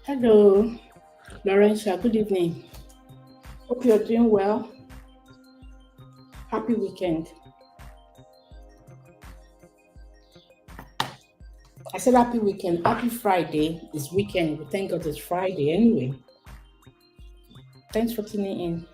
Hello, Laurentia. Good evening. Hope you're doing well. Happy weekend. I said happy weekend. Happy Friday. It's weekend. We thank God it's Friday anyway. Thanks for tuning in.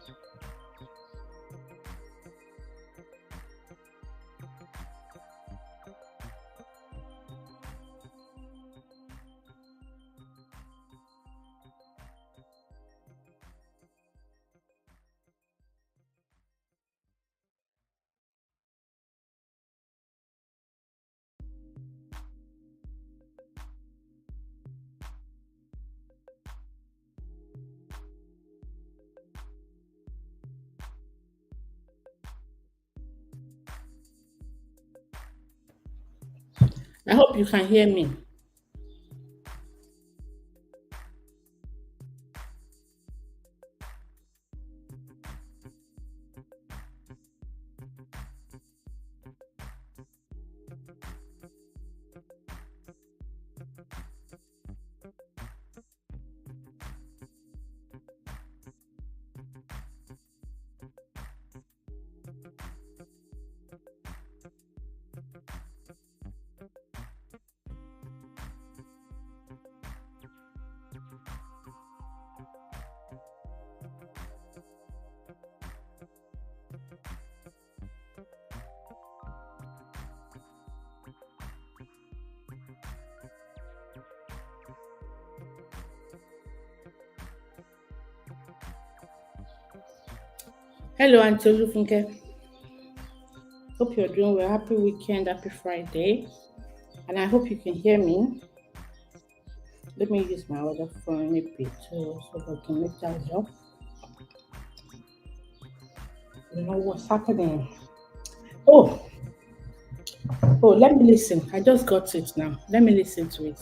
I hope you can hear me. Hello, Auntie Olufunke. Hope you're doing well. Happy weekend. Happy Friday. And I hope you can hear me. Let me use my other phone a bit so I can make that help. You know what's happening? Oh, let me listen. I just got it now. Let me listen to it.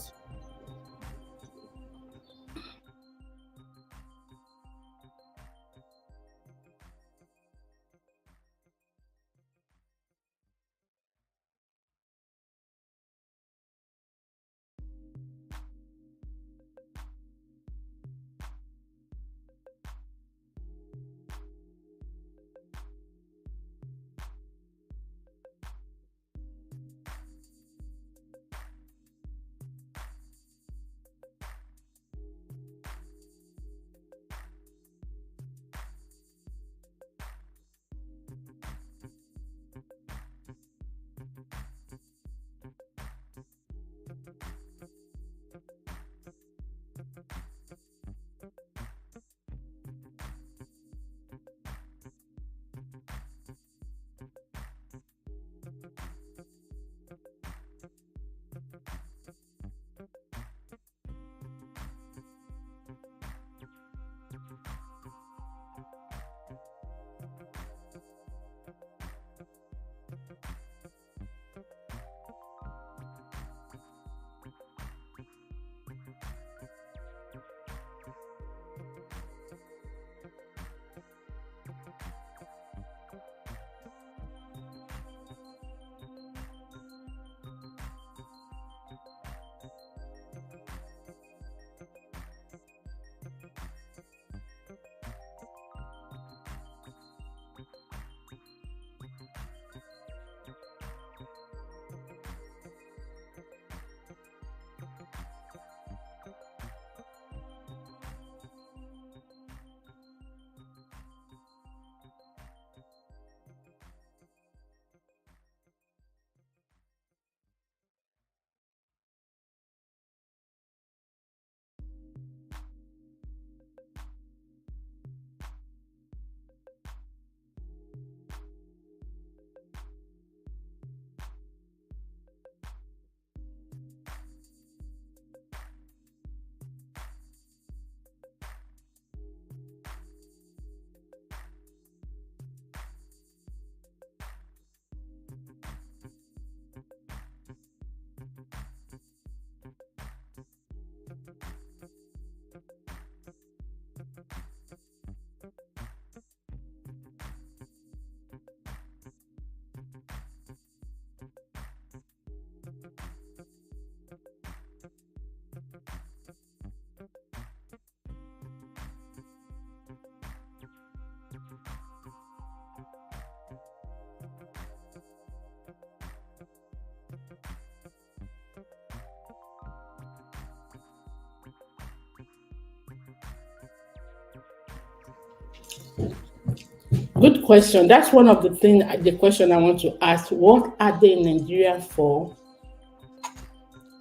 Good question. That's one of the question I want to ask. What are they in Nigeria for?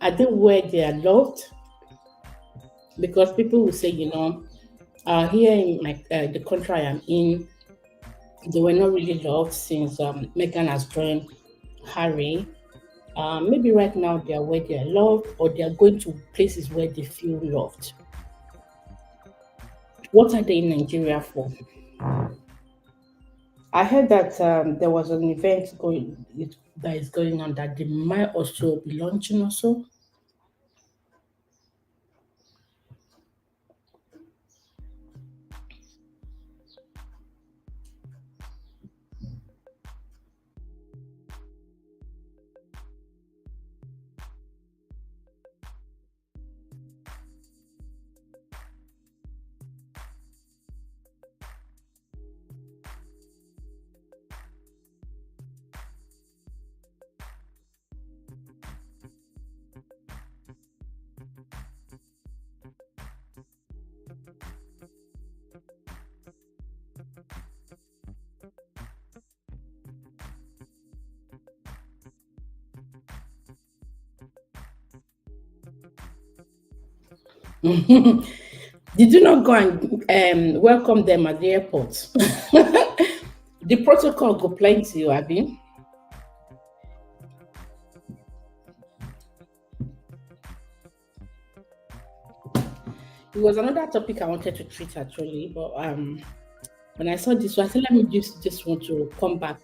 Are they where they are loved? Because people will say, here in the country I am in, they were not really loved since Meghan has joined Harry. Maybe right now they are where they are loved, or they are going to places where they feel loved. What are they in Nigeria for? I heard that there was an event that is going on that they might also be launching also. Did you not go and welcome them at the airport? The protocol go plenty, Abi. It was another topic I wanted to treat actually, but when I saw this one, I said, let me just want to come back.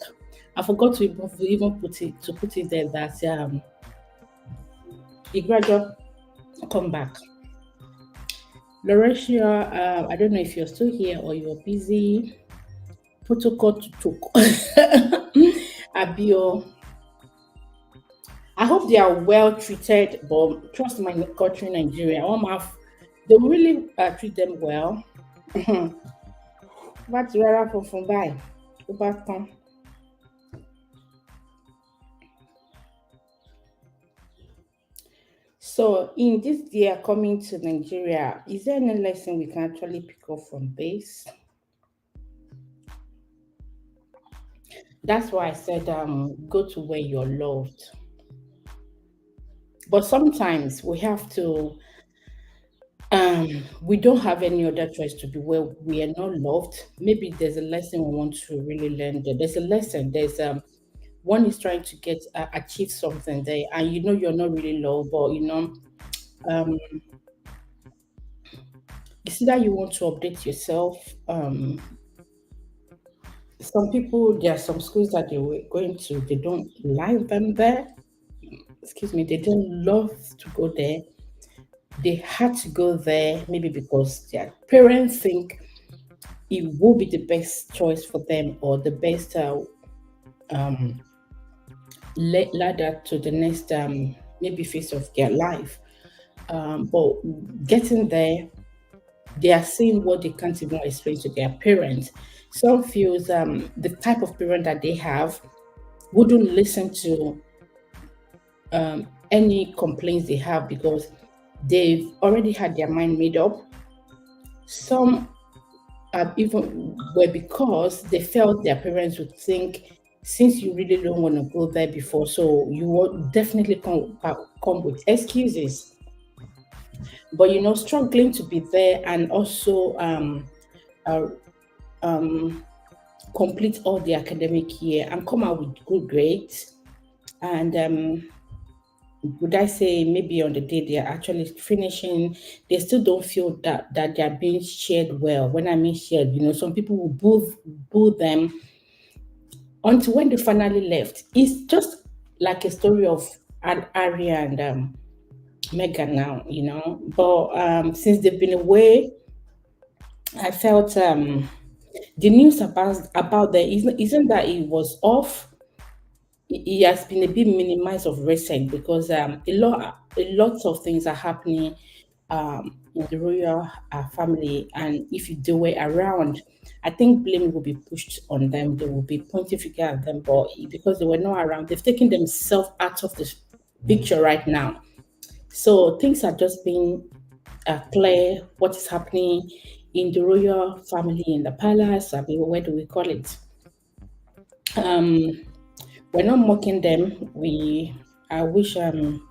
I forgot to even put it there that the graduate come back. Laurentia, I don't know if you're still here or you're busy. Protocol to talk. Abio, I hope they are well treated, but trust my country, Nigeria, they will really treat them well. But rárá funfun báyìí, ó bá tán. So, in this year coming to Nigeria, is there any lesson we can actually pick up from this? That's why I said, go to where you're loved. But sometimes we don't have any other choice to be where we are not loved. Maybe there's a lesson we want to really learn there. There's a lesson. There's one is trying to get achieve something there, and you're not really loved, but um, it's either you want to update yourself. Some people, there are some schools that they were going to, they don't like them there. Excuse me, they don't love to go there. They had to go there maybe because their parents think it will be the best choice for them, or the best um, ladder to the next maybe phase of their life. But getting there, they are seeing what they can't even explain to their parents. Some feels the type of parent that they have wouldn't listen to any complaints they have because they've already had their mind made up. Some even were because they felt their parents would think, since you really don't want to go there before, so you will definitely come with excuses. But struggling to be there and also uh, um, complete all the academic year and come out with good grades. And would I say maybe on the day they are actually finishing, they still don't feel that they are being shared well. When I mean shared, some people will boo them until when they finally left. It's just like a story of Aria and Megan now, But since they've been away, I felt the news about the isn't that it was off. It has been a bit minimized of recent because a lot of things are happening in the royal family, and if they were around, I think blame will be pushed on them. They will be pointing finger at them, but because they were not around, they've taken themselves out of the picture right now. So things are just being clear what is happening in the royal family in the palace. I mean, where do we call it? Um, we're not mocking them. I wish um,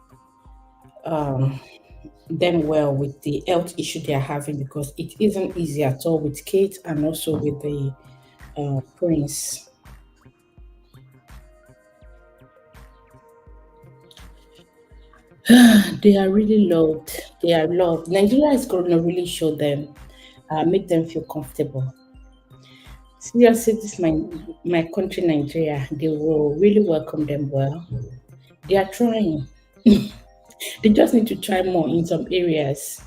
them well with the health issue they are having because it isn't easy at all with Kate and also with the prince. They are really loved. They are loved. Nigeria is going to really show them, make them feel comfortable. Seriously, this is my country, Nigeria. They will really welcome them well. They are trying. They just need to try more in some areas.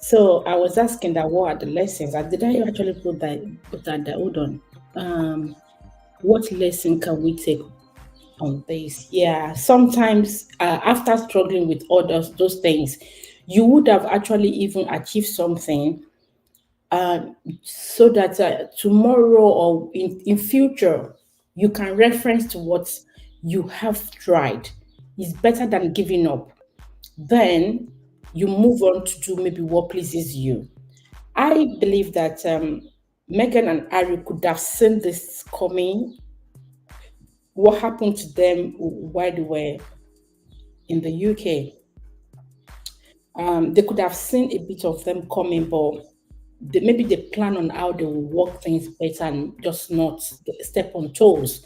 So I was asking that what are the lessons? And did I actually put that there? Hold on. Um, what lesson can we take on this? Yeah, sometimes after struggling with all those things, you would have actually even achieved something uh, so that tomorrow or in future you can reference to what you have tried. It's better than giving up. Then you move on to do maybe what pleases you. I believe that Meghan and Harry could have seen this coming. What happened to them while they were in the UK? They could have seen a bit of them coming, but maybe they plan on how they will work things better and just not step on toes.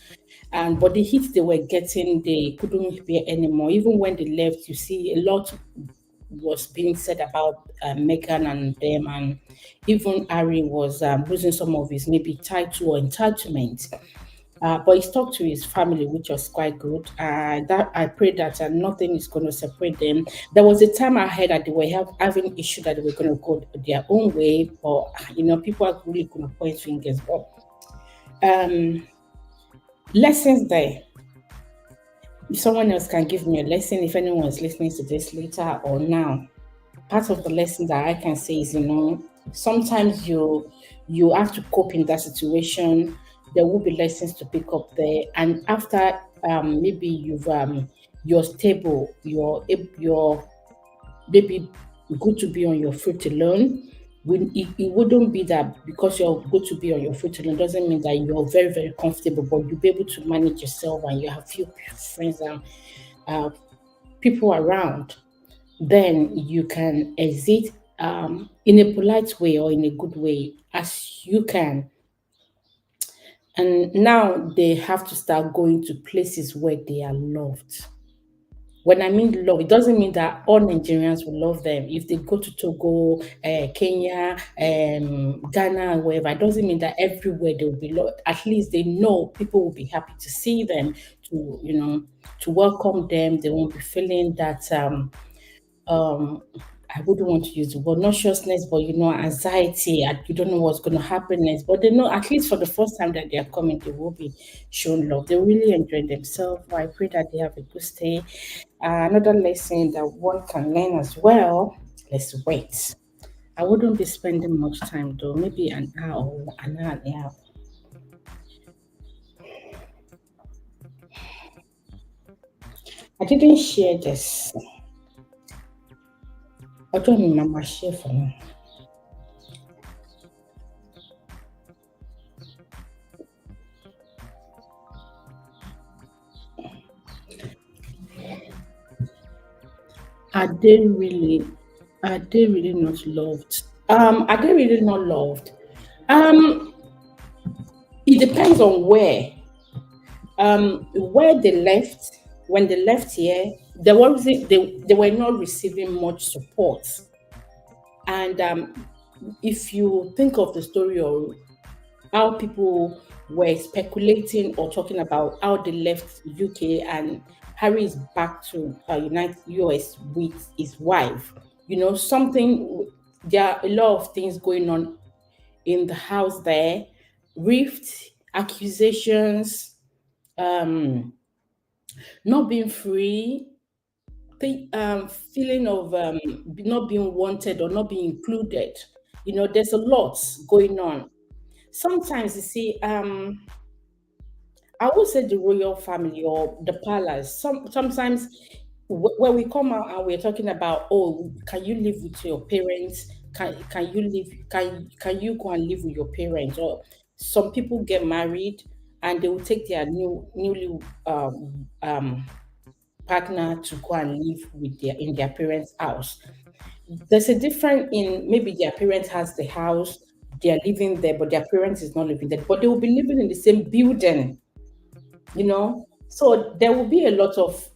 And but the hits they were getting, they couldn't bear anymore. Even when they left, you see a lot was being said about Meghan and them, and even Harry was losing some of his maybe title or entitlement. But he stuck to his family, which was quite good. That I pray that nothing is going to separate them. There was a time I heard that they were having issue that they were going to go their own way, but people are really going to point fingers. But um, lessons there. If someone else can give me a lesson, if anyone is listening to this later or now, part of the lesson that I can say is, sometimes you have to cope in that situation. There will be lessons to pick up there, and after maybe you're stable, you're maybe good to be on your feet alone. It wouldn't be that because you're good to be on your feet alone doesn't mean that you're very very comfortable, but you'll be able to manage yourself and you have few friends and uh, people around, then you can exit in a polite way or in a good way as you can. And now they have to start going to places where they are loved. When I mean love, it doesn't mean that all Nigerians will love them. If they go to Togo, Kenya, Ghana, wherever, it doesn't mean that everywhere they will be loved. At least they know people will be happy to see them, to welcome them. They won't be feeling that um I wouldn't want to use the word nauseousness, but anxiety, and you don't know what's going to happen next. But they know at least for the first time that they are coming, they will be shown love. They really enjoy themselves. I pray that they have a good stay. Another lesson that one can learn as well, let's wait. I wouldn't be spending much time though, maybe an hour or an hour and a half. I didn't share this. I don't remember share for now. Are they really are they really not loved? Are they really not loved? Um, it depends on where they left. When they left here, they were not receiving much support. And if you think of the story or how people were speculating or talking about how they left UK and Harry is back to United US with his wife. Something. There are a lot of things going on in the house there. Rift, accusations, um, not being free, feeling of not being wanted or not being included. There's a lot going on. Sometimes you see, I would say the royal family or the palace. Sometimes when we come out and we're talking about, oh, can you live with your parents? can you live can you go and live with your parents? Or some people get married and they will take their newly partner to go and live with their in their parents' house. There's a difference in maybe their parents has the house, they are living there, but their parents is not living there, but they will be living in the same building, you know. So there will be a lot of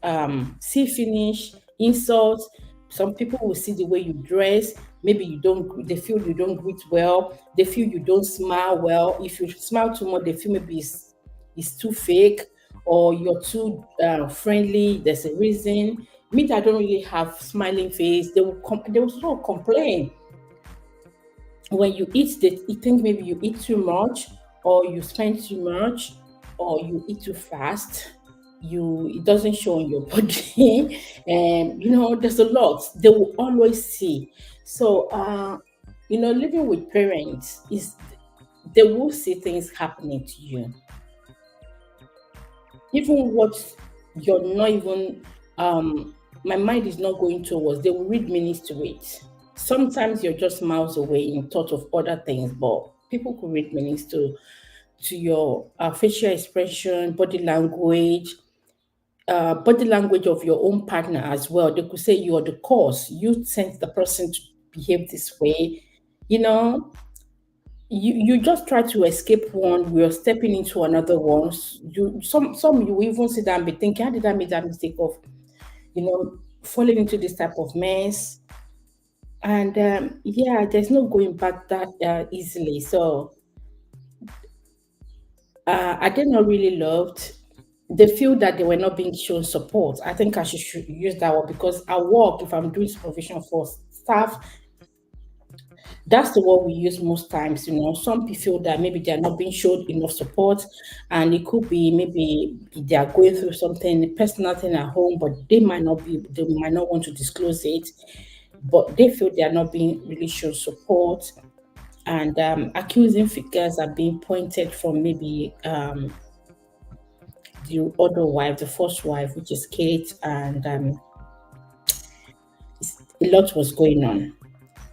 see finish, insults. Some people will see the way you dress. Maybe you don't. They feel you don't greet well. They feel you don't smile well. If you smile too much, they feel maybe it's too fake or you're too friendly. There's a reason. Me, I don't really have smiling face. They will sort of complain when you eat. They you think maybe you eat too much or you spend too much or you eat too fast. You it doesn't show on your body. And there's a lot they will always see. So living with parents is they will see things happening to you, even what you're not even my mind is not going towards. They will read meanings to it. Sometimes you're just miles away in thought of other things, but people could read meanings to your facial expression, body language of your own partner as well. They could say you're the cause. You sent the person to behave this way. You know, you just try to escape one. We're stepping into another one. You some you even sit down and be thinking, how did I make that mistake of falling into this type of mess? And yeah, there's no going back that easily. So are they not really loved? They feel that they were not being shown support. I think I should use that word because at work, if I'm doing supervision for staff, that's the word we use most times. Some people feel that maybe they are not being shown enough support, and it could be maybe they are going through something, a personal thing at home, but they might not want to disclose it, but they feel they are not being really shown support. And accusing figures are being pointed from maybe the other wife, the first wife, which is Kate, and a lot was going on.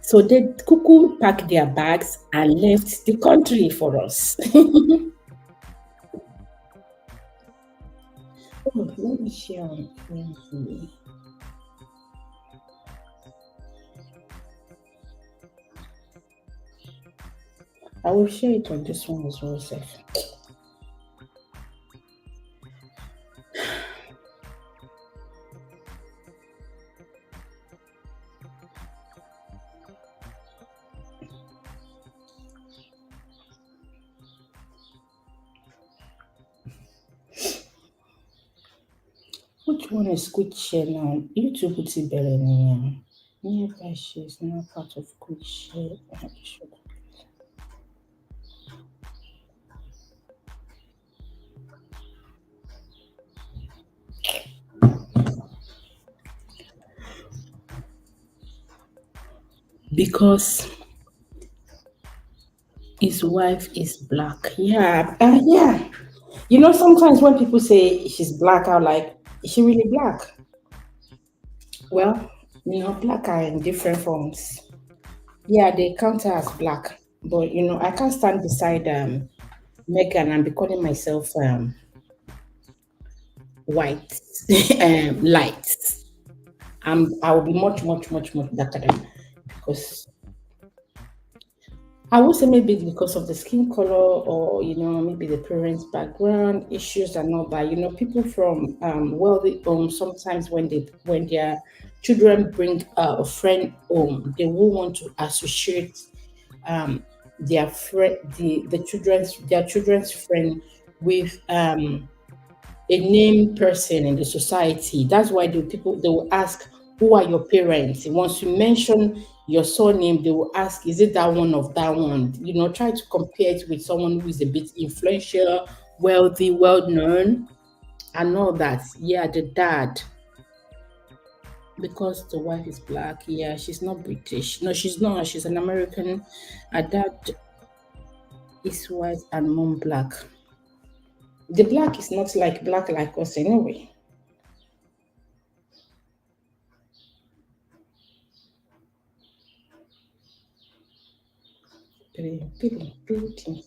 So they cuckoo packed their bags and left the country for us. Oh, let me share on Wednesday. I will share it on this one as well, Seth. Which one is quick share now? YouTube puts it better than nearby share is now part of quick share. Because his wife is black. Yeah, yeah. Sometimes when people say she's black, I'm like, is she really black? Well, black are in different forms. Yeah, they count her as black. But I can't stand beside Megan and be calling myself white, light. I will be much, much, much, much darker than because I would say maybe it's because of the skin color or, maybe the parents' background issues and all that. People from wealthy homes, sometimes when their children bring a friend home, they will want to associate um, their friend, their children's friend with a named person in the society. That's why they will ask, "Who are your parents?" Once you mention your surname, they will ask, "Is it that one of that one?" Try to compare it with someone who is a bit influential, wealthy, well known, and all that. Yeah, the dad, because the wife is black. Yeah, she's not British. No, she's not. She's an American. Her dad is white and mom black. The black is not like black like us anyway. Beauty.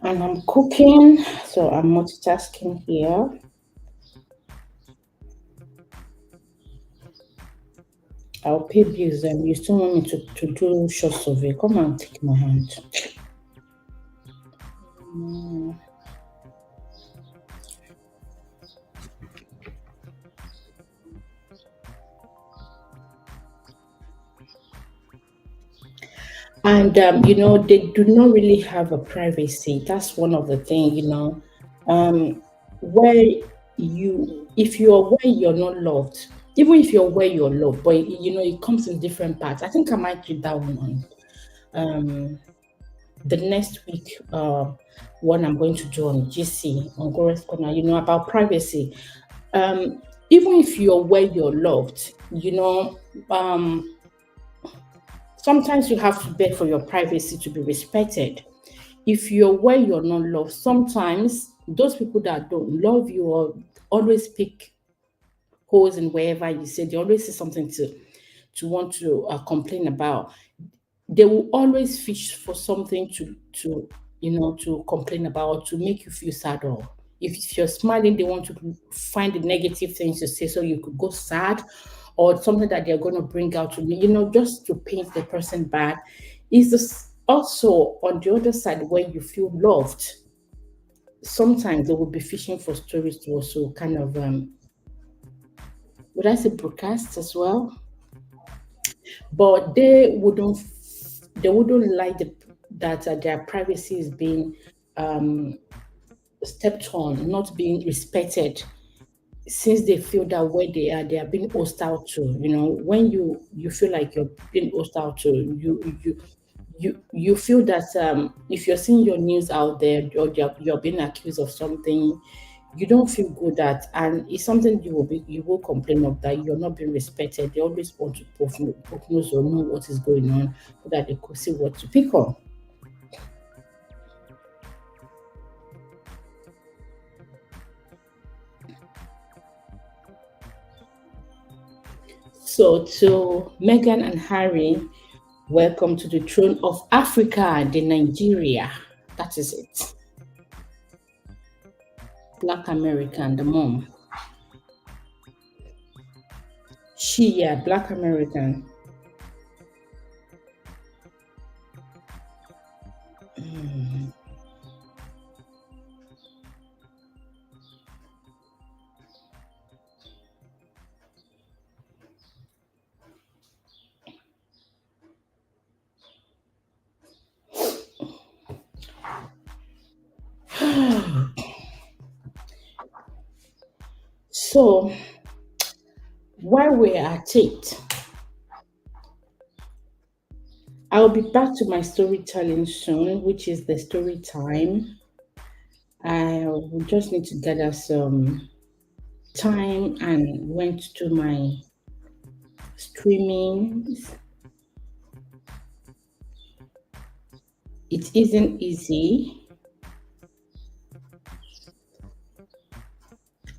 And I'm cooking, so I'm multitasking here. I'll pay bills and you still want me to do short survey. Come and take my hand. Mm. And they do not really have a privacy. That's one of the things, where if you're aware you're not loved, even if you're aware you're loved, but it comes in different parts. I think I might do that one on the next week. One I'm going to do on GC on Gore's Corner, about privacy. Um, Even if you're aware you're loved, sometimes you have to beg for your privacy to be respected. If you're aware you're not loved, sometimes those people that don't love you or always pick holes in wherever you say, they always say something to want to complain about. They will always fish for something to complain about, to make you feel sad. Or if you're smiling, they want to find the negative things to say so you could go sad, or something that they're going to bring out to me, just to paint the person bad. Is this also on the other side where you feel loved? Sometimes they will be fishing for stories to also kind of would I say broadcast as well, but they wouldn't like that their privacy is being um, stepped on, not being respected, since they feel that where they are being hostile to. When you feel like you're being hostile to, you feel that if you're seeing your news out there, or you're being accused of something, you don't feel good at, and it's something you will complain of, that you're not being respected. They always want to poke nose or know what is going on, so that they could see what to pick on. So to Meghan and Harry, welcome to the throne of Africa, the Nigeria. That is it. Black American, the mom. Yeah, Black American. So while we're at it, I'll be back to my storytelling soon, which is the story time. I will just need to gather some time and went to my streaming. It isn't easy.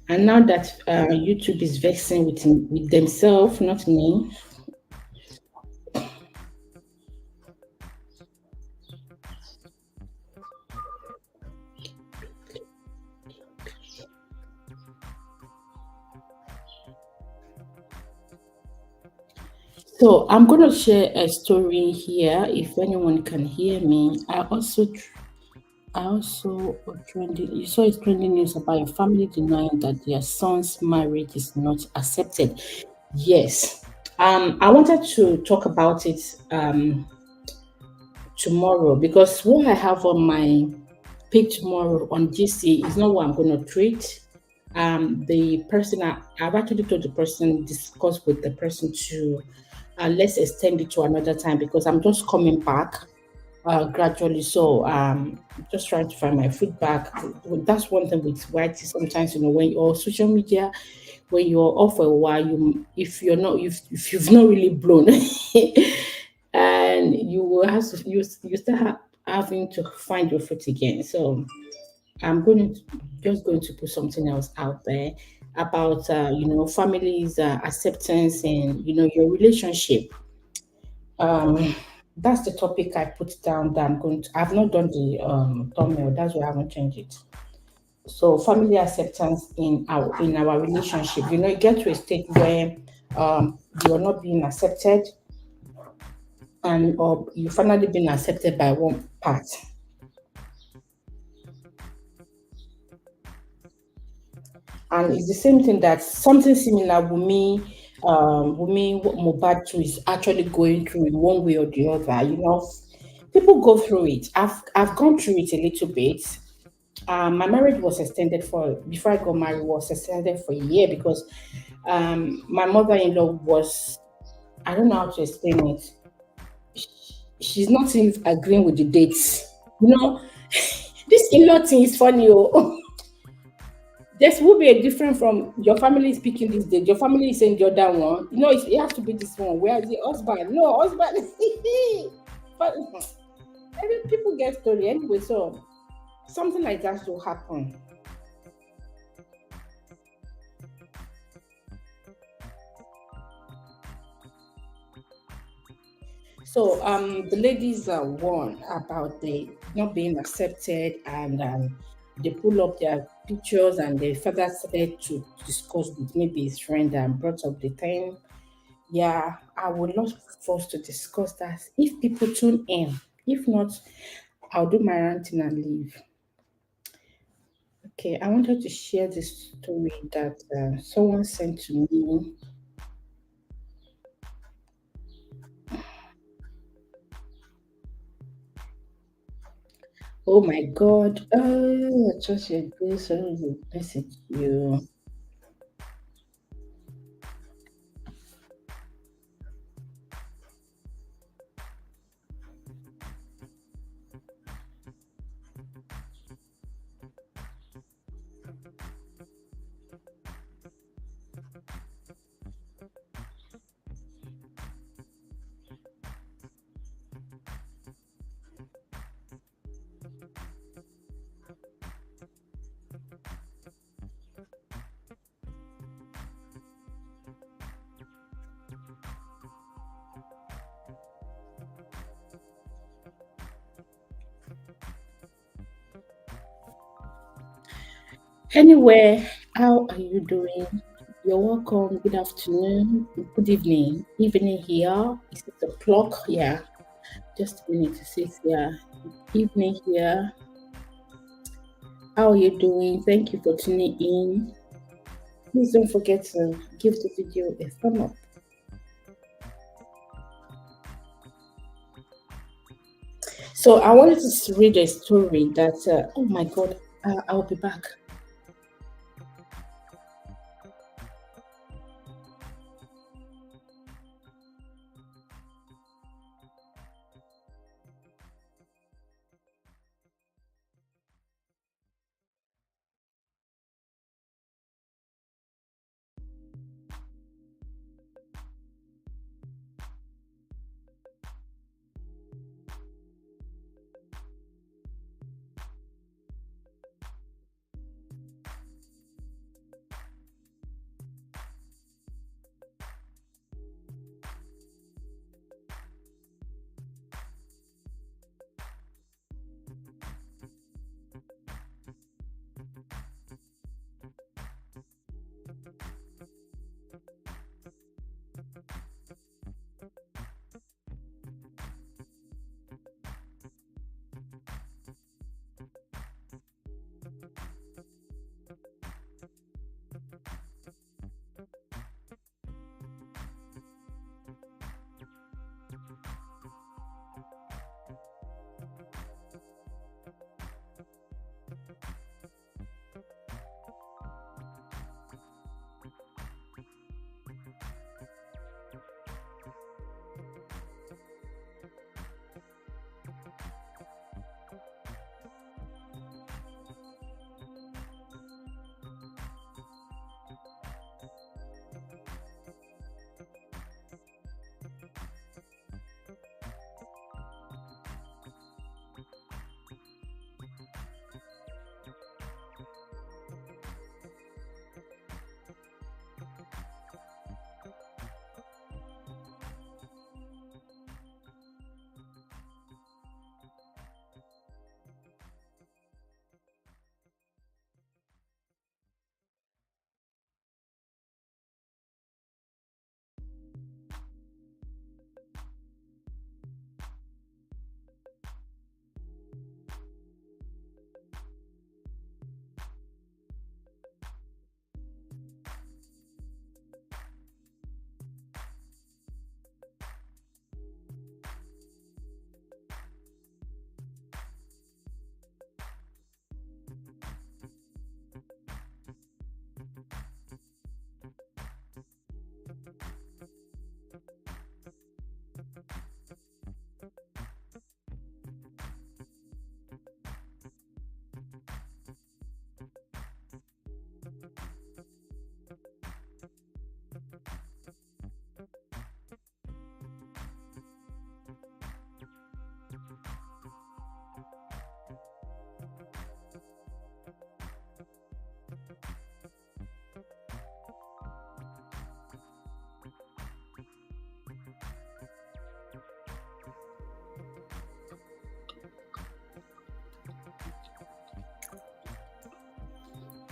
And now that YouTube is vexing with themselves, not me. So I'm going to share a story here. If anyone can hear me, I also trending. You saw it trending news about a family denying that their son's marriage is not accepted. Yes. I wanted to talk about it tomorrow, because what I have on my pick tomorrow on GC is not what I'm going to treat. The person I've actually told the person, discuss with the person to let's extend it to another time because I'm just coming back gradually. So just trying to find my feedback. That's one thing with YT. Sometimes when you're social media, when you're off for a while, you if you're not if you've not really blown, and you will have to you start having to find your foot again. So I'm going to just going to put something else out there about families acceptance and your relationship. Um, that's the topic I put down that I'm going to. I've not done the thumbnail. That's why I haven't changed it. So family acceptance in our relationship. You get to a state where you're not being accepted, and or you finally been accepted by one part. And it's the same thing that something similar Wumi Mohbad too is actually going through in one way or the other. People go through it. I've gone through it a little bit. My marriage was extended for before I got married was extended for a year because my mother-in-law was I don't know how to explain it. She's not even agreeing with the dates. You know, this in-law thing is funny. Oh. This will be a different from your family is speaking this day. Your family is saying the other one. It has to be this one. Where is the husband? No, husband. But people get story anyway. So something like that will happen. So the ladies warned about the not being accepted, and they pull up their pictures, and they further started to discuss with maybe his friend and brought up the thing. Yeah, I would love for us to discuss that if people tune in. If not, I'll do my ranting and leave. Okay, I wanted to share this story that someone sent to me. Oh my God! Oh, just your grace, oh, you message you. Anyway, how are you doing? You're welcome. Good afternoon. Good evening. Evening here. It's 6 o'clock. Yeah. Just a minute to 6. Yeah. Evening here. How are you doing? Thank you for tuning in. Please don't forget to give the video a thumb up. So I wanted to read a story that, oh my God, I'll be back.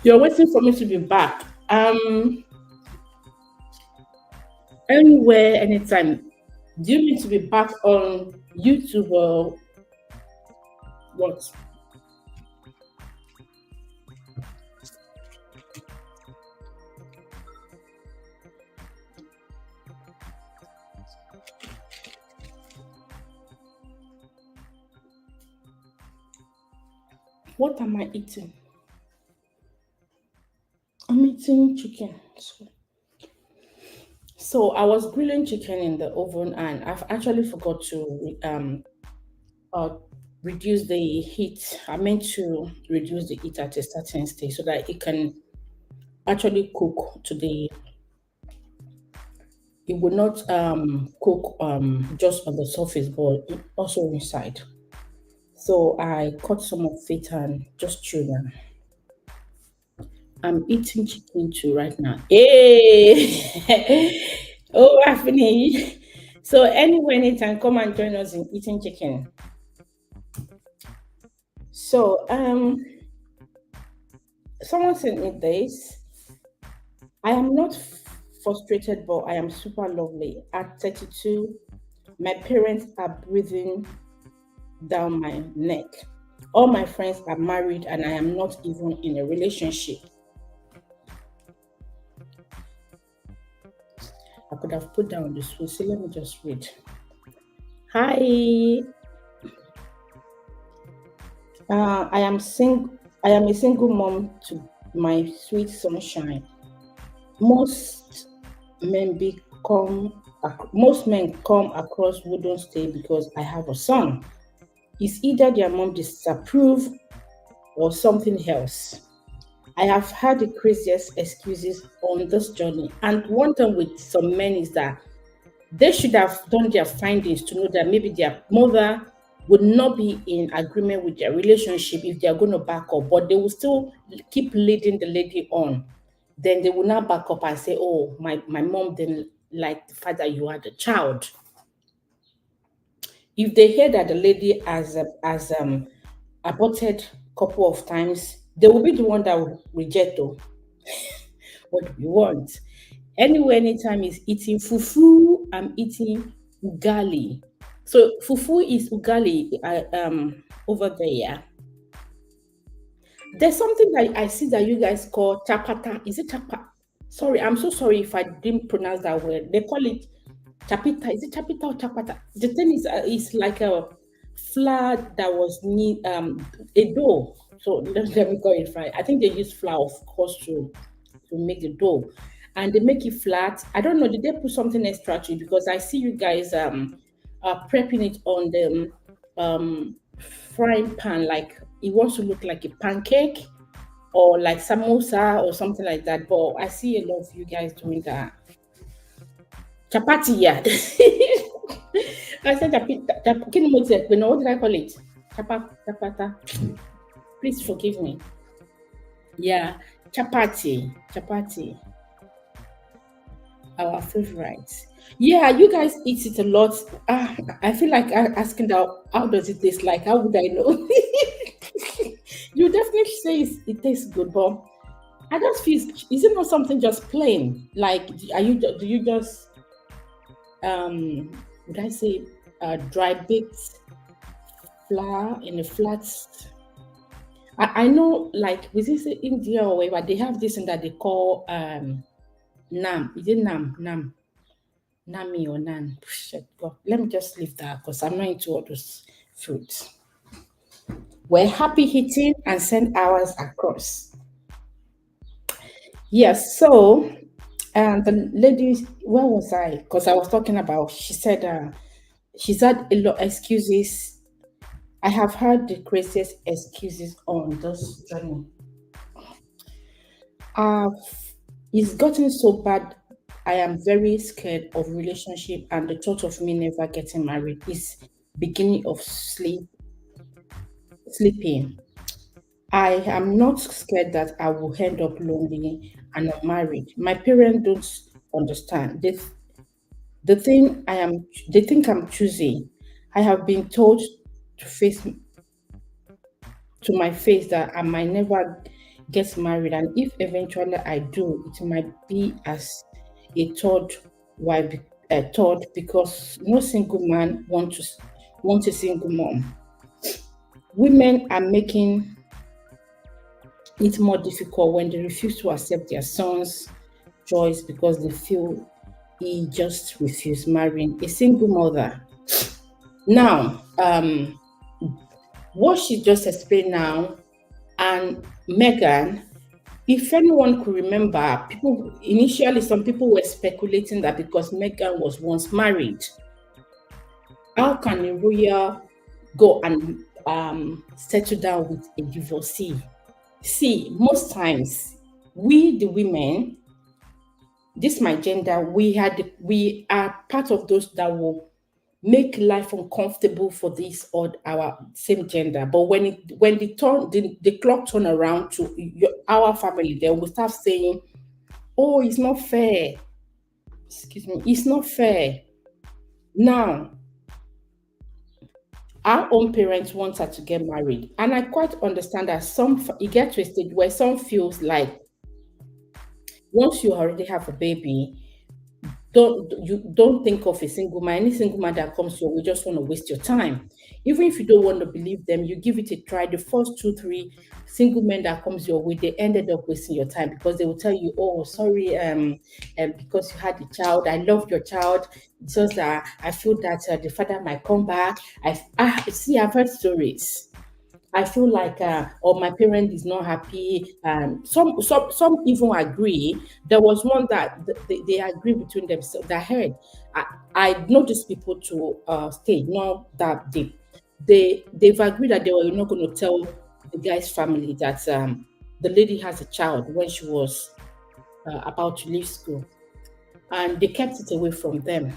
You're waiting for me to be back. Anywhere, anytime. Do you need to be back on YouTube or what? What am I eating? I'm eating chicken. So I was grilling chicken in the oven, and I've actually forgot to uh, reduce the heat. I meant to reduce the heat at a certain stage so that it can actually cook to the. It will not cook just on the surface, but also inside. So I cut some of it and just chew them. I'm eating chicken too right now. Hey! Oh, I finished. So anyway, anytime, come and join us in eating chicken. So someone sent me this. I am not frustrated, but I am super lovely. At 32, my parents are breathing down my neck. All my friends are married, and I am not even in a relationship. I could have put down this one. So let me just read. Hi, I am sing. I am a single mom to my sweet sunshine. Most most men come across wouldn't stay because I have a son. It's either their mom disapprove or something else. I have had the craziest excuses on this journey. And one thing with some men is that they should have done their findings to know that maybe their mother would not be in agreement with their relationship if they are going to back up, but they will still keep leading the lady on. Then they will not back up and say, "Oh, my mom didn't like the fact that you had a child." If they hear that the lady has aborted couple of times, they will be the one that will reject. Oh, what do we want? Anyway, anytime is eating fufu, I'm eating ugali. So fufu is ugali over there. Yeah. There's something that I see that you guys call chapata. Is it chapa? Sorry, I'm so sorry if I didn't pronounce that word. They call it chapita. Is it chapita or chapata? The thing is like a flour that was a dough. So let me call it right. I think they use flour, of course, to make the dough, and they make it flat. I don't know. Did they put something extra to it? Because I see you guys prepping it on the frying pan, like it wants to look like a pancake or like samosa or something like that. But I see a lot of you guys doing that. Chapati, yeah. I said what did I call it? Chapata. Please forgive me. Yeah, chapati, our favorite. Yeah, you guys eat it a lot. I feel like asking that. How does it taste like? How would I know? You definitely say it tastes good, but I just feel is it not something just plain? Like, do you just would I say dry baked flour in a flat? I know, like, with this India or whatever, they have this thing that they call nam. Is it nam? Nami or nan? Shit, God. Let me just leave that because I'm not into all those fruits. We're happy hitting and send ours across. Yes, so the lady, where was I? Because I was talking about, she said she's had a lot of excuses. I have heard the craziest excuses on this journey. Uh, it's gotten so bad. I am very scared of relationship, and the thought of me never getting married is beginning of sleeping. I am not scared that I will end up lonely and unmarried. My parents don't understand. They think I'm choosy. I have been told to face to my face that I might never get married, and if eventually I do, it might be as a third wife, a third, because no single man want a single mom. Women are making it more difficult when they refuse to accept their son's choice because they feel he just refused marrying a single mother. Now, what she just explained now, and Megan, if anyone could remember, people initially some people were speculating that because Megan was once married, how can a royal go and settle down with a divorcee? See, most times we the women, this my gender, we are part of those that will make life uncomfortable for this or our same gender. But when the clock turn around to our family, they will start saying, "Oh, it's not fair." Excuse me, it's not fair. Now, our own parents want her to get married, and I quite understand that it gets to a stage where some feels like once you already have a baby, don't think of a single man. Any single man that comes here, we just want to waste your time. Even if you don't want to believe them, you give it a try. The first two, three single men that comes your way, they ended up wasting your time because they will tell you, "Oh, sorry, because you had a child. I love your child. It's just that I feel that the father might come back." I see. I've heard stories. I feel like, or my parent is not happy. Some even agree. There was one that they agree between themselves. That I heard. I know these people to stay not that deep. They've agreed that they were not going to tell the guy's family that the lady has a child when she was about to leave school, and they kept it away from them.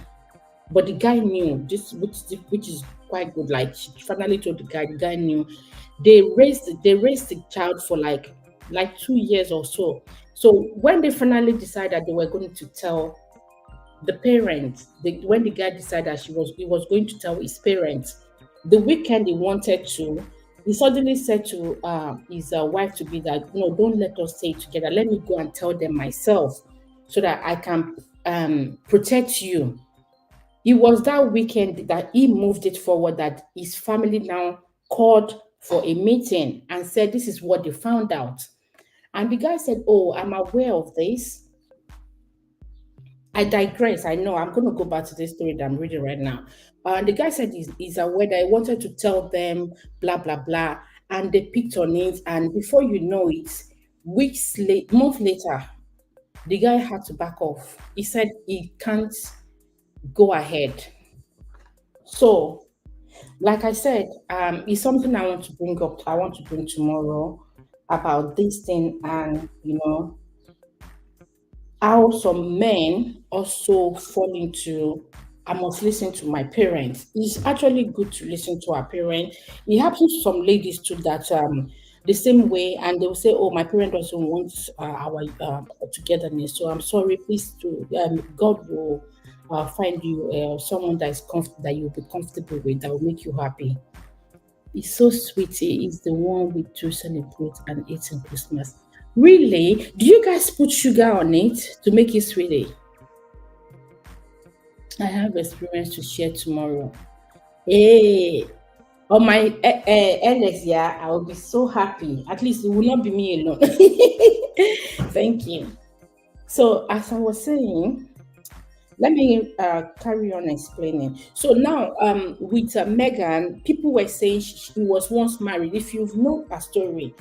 But the guy knew this, which is quite good. Like she finally told the guy. The guy knew. They raised the child for like 2 years or so. So when they finally decided they were going to tell the parents, when the guy decided that he was going to tell his parents, the weekend he wanted to, he suddenly said to his wife to be that, "No, don't let us stay together. Let me go and tell them myself, so that I can protect you." It was that weekend that he moved it forward, that his family now called for a meeting and said this is what they found out. And the guy said, "Oh, I'm aware of this." I digress. I know I'm going to go back to this story that I'm reading right now. The guy said he's aware that he wanted to tell them, blah, blah, blah. And they picked on it. And before you know it, months later, the guy had to back off. He said he can't go ahead. So, like I said, it's something I want to bring up. I want to bring tomorrow about this thing, and how some men also fall into, "I must listen to my parents." It's actually good to listen to our parents. It happens to some ladies too that the same way, and they will say, "Oh, my parent doesn't want our togetherness, so I'm sorry. Please, to God will find you someone that you'll be comfortable with, that will make you happy." It's so sweet. It's the one we do celebrate and eat on Christmas. Really? Do you guys put sugar on it to make it sweetie? I have experience to share tomorrow. Hey, on my Alex, yeah, I will be so happy. At least it will not be me alone. Thank you. So, as I was saying, let me carry on explaining. So now, with Megan, people were saying she was once married. If you've known her story,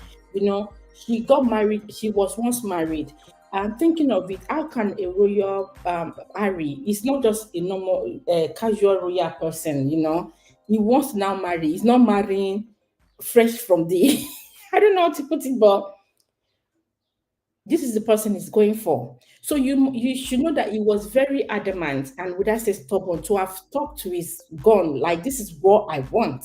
she got married. She was once married. And thinking of it, how can a royal Harry? It's not just a normal, casual royal person. He wants to now marry. He's not marrying fresh from the. I don't know how to put it, but this is the person he's going for. So you should know that he was very adamant, and would I say stubborn, to have talked to his gun like, "This is what I want."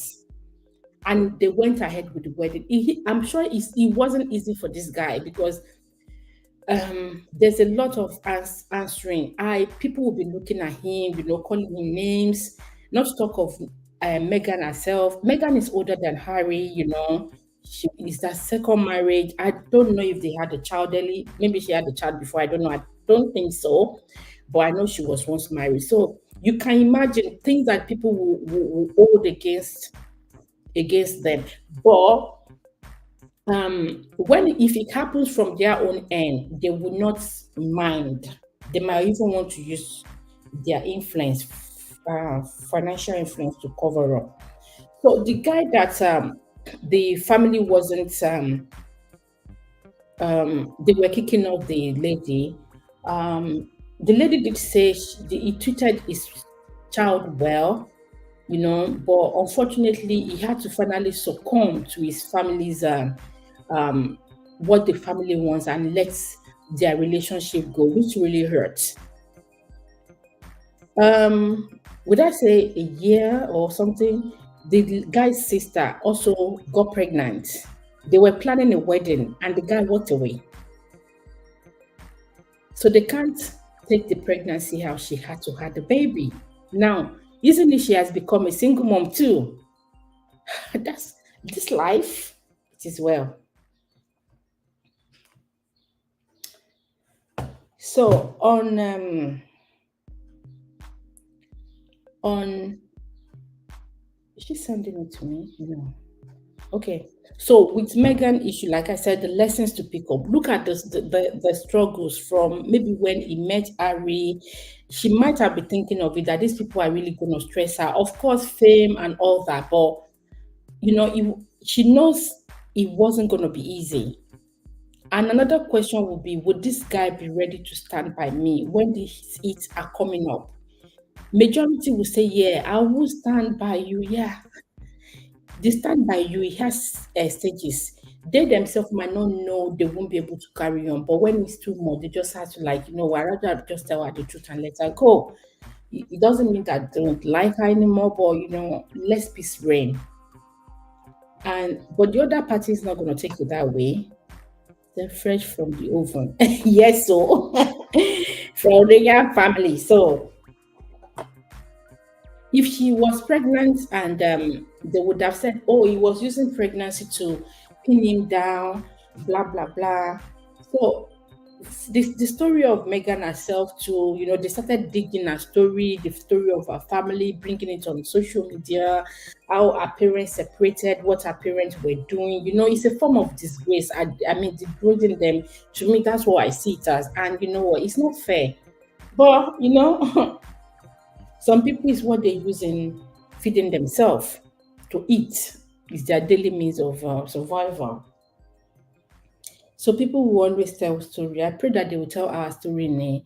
And they went ahead with the wedding. I'm sure it wasn't easy for this guy because there's a lot of answering. People will be looking at him, calling him names. Not to talk of Megan herself. Megan is older than Harry. She is that second marriage. I don't know if they had a child early. Maybe she had a child before. I don't know. I don't think so. But I know she was once married. So you can imagine things that people will hold against them. But when if it happens from their own end, they will not mind. They might even want to use their influence, financial influence, to cover up. So the guy that the family wasn't they were kicking off the lady. The lady did say he treated his child well, but unfortunately, he had to finally succumb to his family's um, what the family wants and let their relationship go, which really hurts. Would I say a year or something? The guy's sister also got pregnant. They were planning a wedding, and the guy walked away. So they can't take the pregnancy how she had to have the baby. Now, isn't it she has become a single mom too? That's this life. It is well. So on is she sending it to me? No. Okay. So with Megan issue, like I said, the lessons to pick up. Look at the struggles from maybe when he met Ari. She might have been thinking of it that these people are really going to stress her. Of course, fame and all that, but she knows it wasn't going to be easy. And another question would be, would this guy be ready to stand by me when these hits are coming up? Majority will say, yeah, I will stand by you. Yeah, they stand by you. It has stages. They themselves might not know they won't be able to carry on, but when it's too much, they just have to I rather just tell her the truth and let her go. It doesn't mean that they don't like her anymore, but let's peace reign. And but the other party is not going to take it that way. They're fresh from the oven. Yes, so from the young family. So if she was pregnant and they would have said, oh, he was using pregnancy to pin him down, blah, blah, blah. So the story of Megan herself too, they started digging her story, the story of her family, bringing it on social media, how her parents separated, what her parents were doing. It's a form of disgrace. I mean, degrading them. To me, that's what I see it as. And you know what? It's not fair. But, some people is what they use in feeding themselves to eat. Is their daily means of survival. So people will always tell story. I pray that they will tell our story in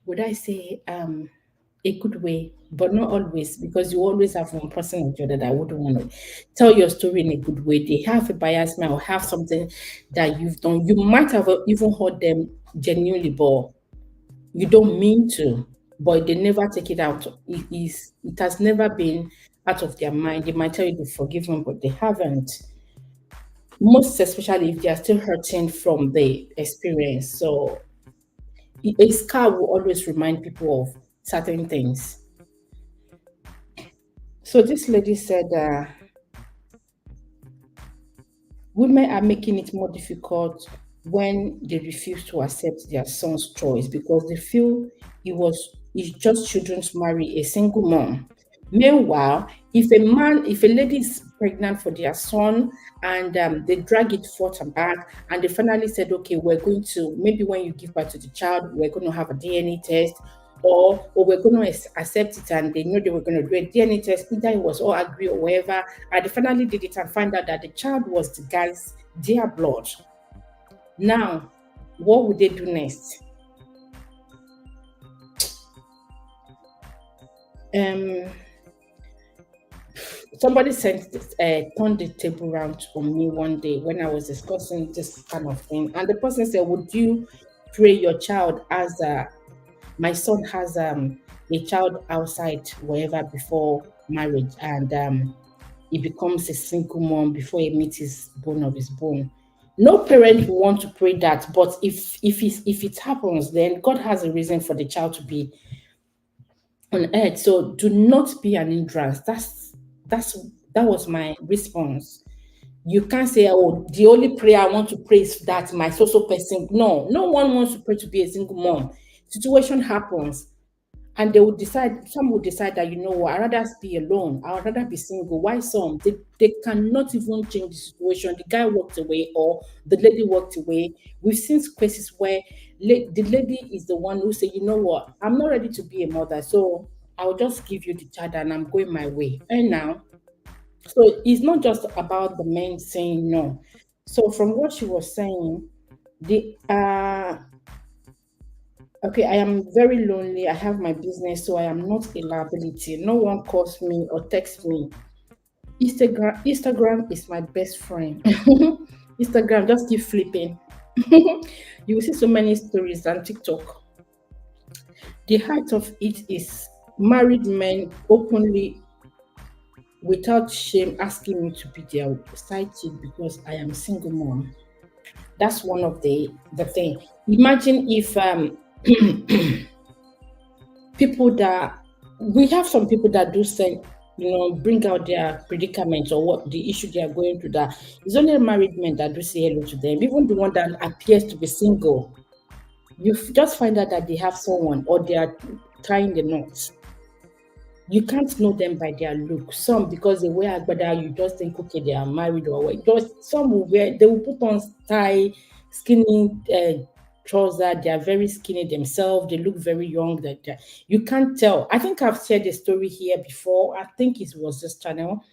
would I say, a good way, but not always, because you always have one person or the other that wouldn't want to tell your story in a good way. They have a bias mind or have something that you've done. You might have even heard them genuinely, but you don't mean to, but they never take it out. It has never been out of their mind. They might tell you to forgive them, but they haven't. Most especially if they are still hurting from the experience. So a scar will always remind people of certain things. So this lady said, women are making it more difficult when they refuse to accept their son's choice because they feel it just shouldn't marry a single mom. Meanwhile, if a lady is pregnant for their son and they drag it forth and back, and they finally said, okay, we're going to, maybe when you give birth to the child, we're going to have a DNA test, or we're going to accept it, and they know they were going to do a DNA test, either it was all agree or whatever, and they finally did it and find out that the child was the guy's dear blood. Now, what would they do next? Um, Somebody turned the table around on me one day when I was discussing this kind of thing, and the person said, "Would you pray your child as my son has a child outside wherever before marriage, and he becomes a single mom before he meets his bone of his bone." No parent will want to pray that, but if it happens, then God has a reason for the child to be on earth. So do not be an hindrance. That was my response. You can't say, oh, the only prayer I want to pray is that my social person. No, no one wants to pray to be a single mom. Situation happens, and they will decide, some will decide that, you know what, I'd rather be alone, I'd rather be single. Why some? They cannot even change the situation. The guy walked away or the lady walked away. We've seen cases where the lady is the one who say, you know what, I'm not ready to be a mother, so I'll just give you the child and I'm going my way. And now, so it's not just about the men saying no. So from what she was saying, the okay, I am very lonely. I have my business, so I am not a liability. No one calls me or texts me. Instagram is my best friend. Instagram, just keep flipping. You will see so many stories on TikTok. The height of it is married men openly, without shame, asking me to be their side chick because I am single mom. That's one of the thing. Imagine if people that, we have some people that do send, bring out their predicament or what the issue they are going through, that it's only married men that do say hello to them. Even the one that appears to be single, you just find out that they have someone or they are tying the knots. You can't know them by their look. Some, because they wear agbada, you just think, okay, they are married or what. Just some will wear, they will put on tie, skinny trouser. They are very skinny themselves. They look very young. That you can't tell. I think I've shared the story here before. I think it was this channel.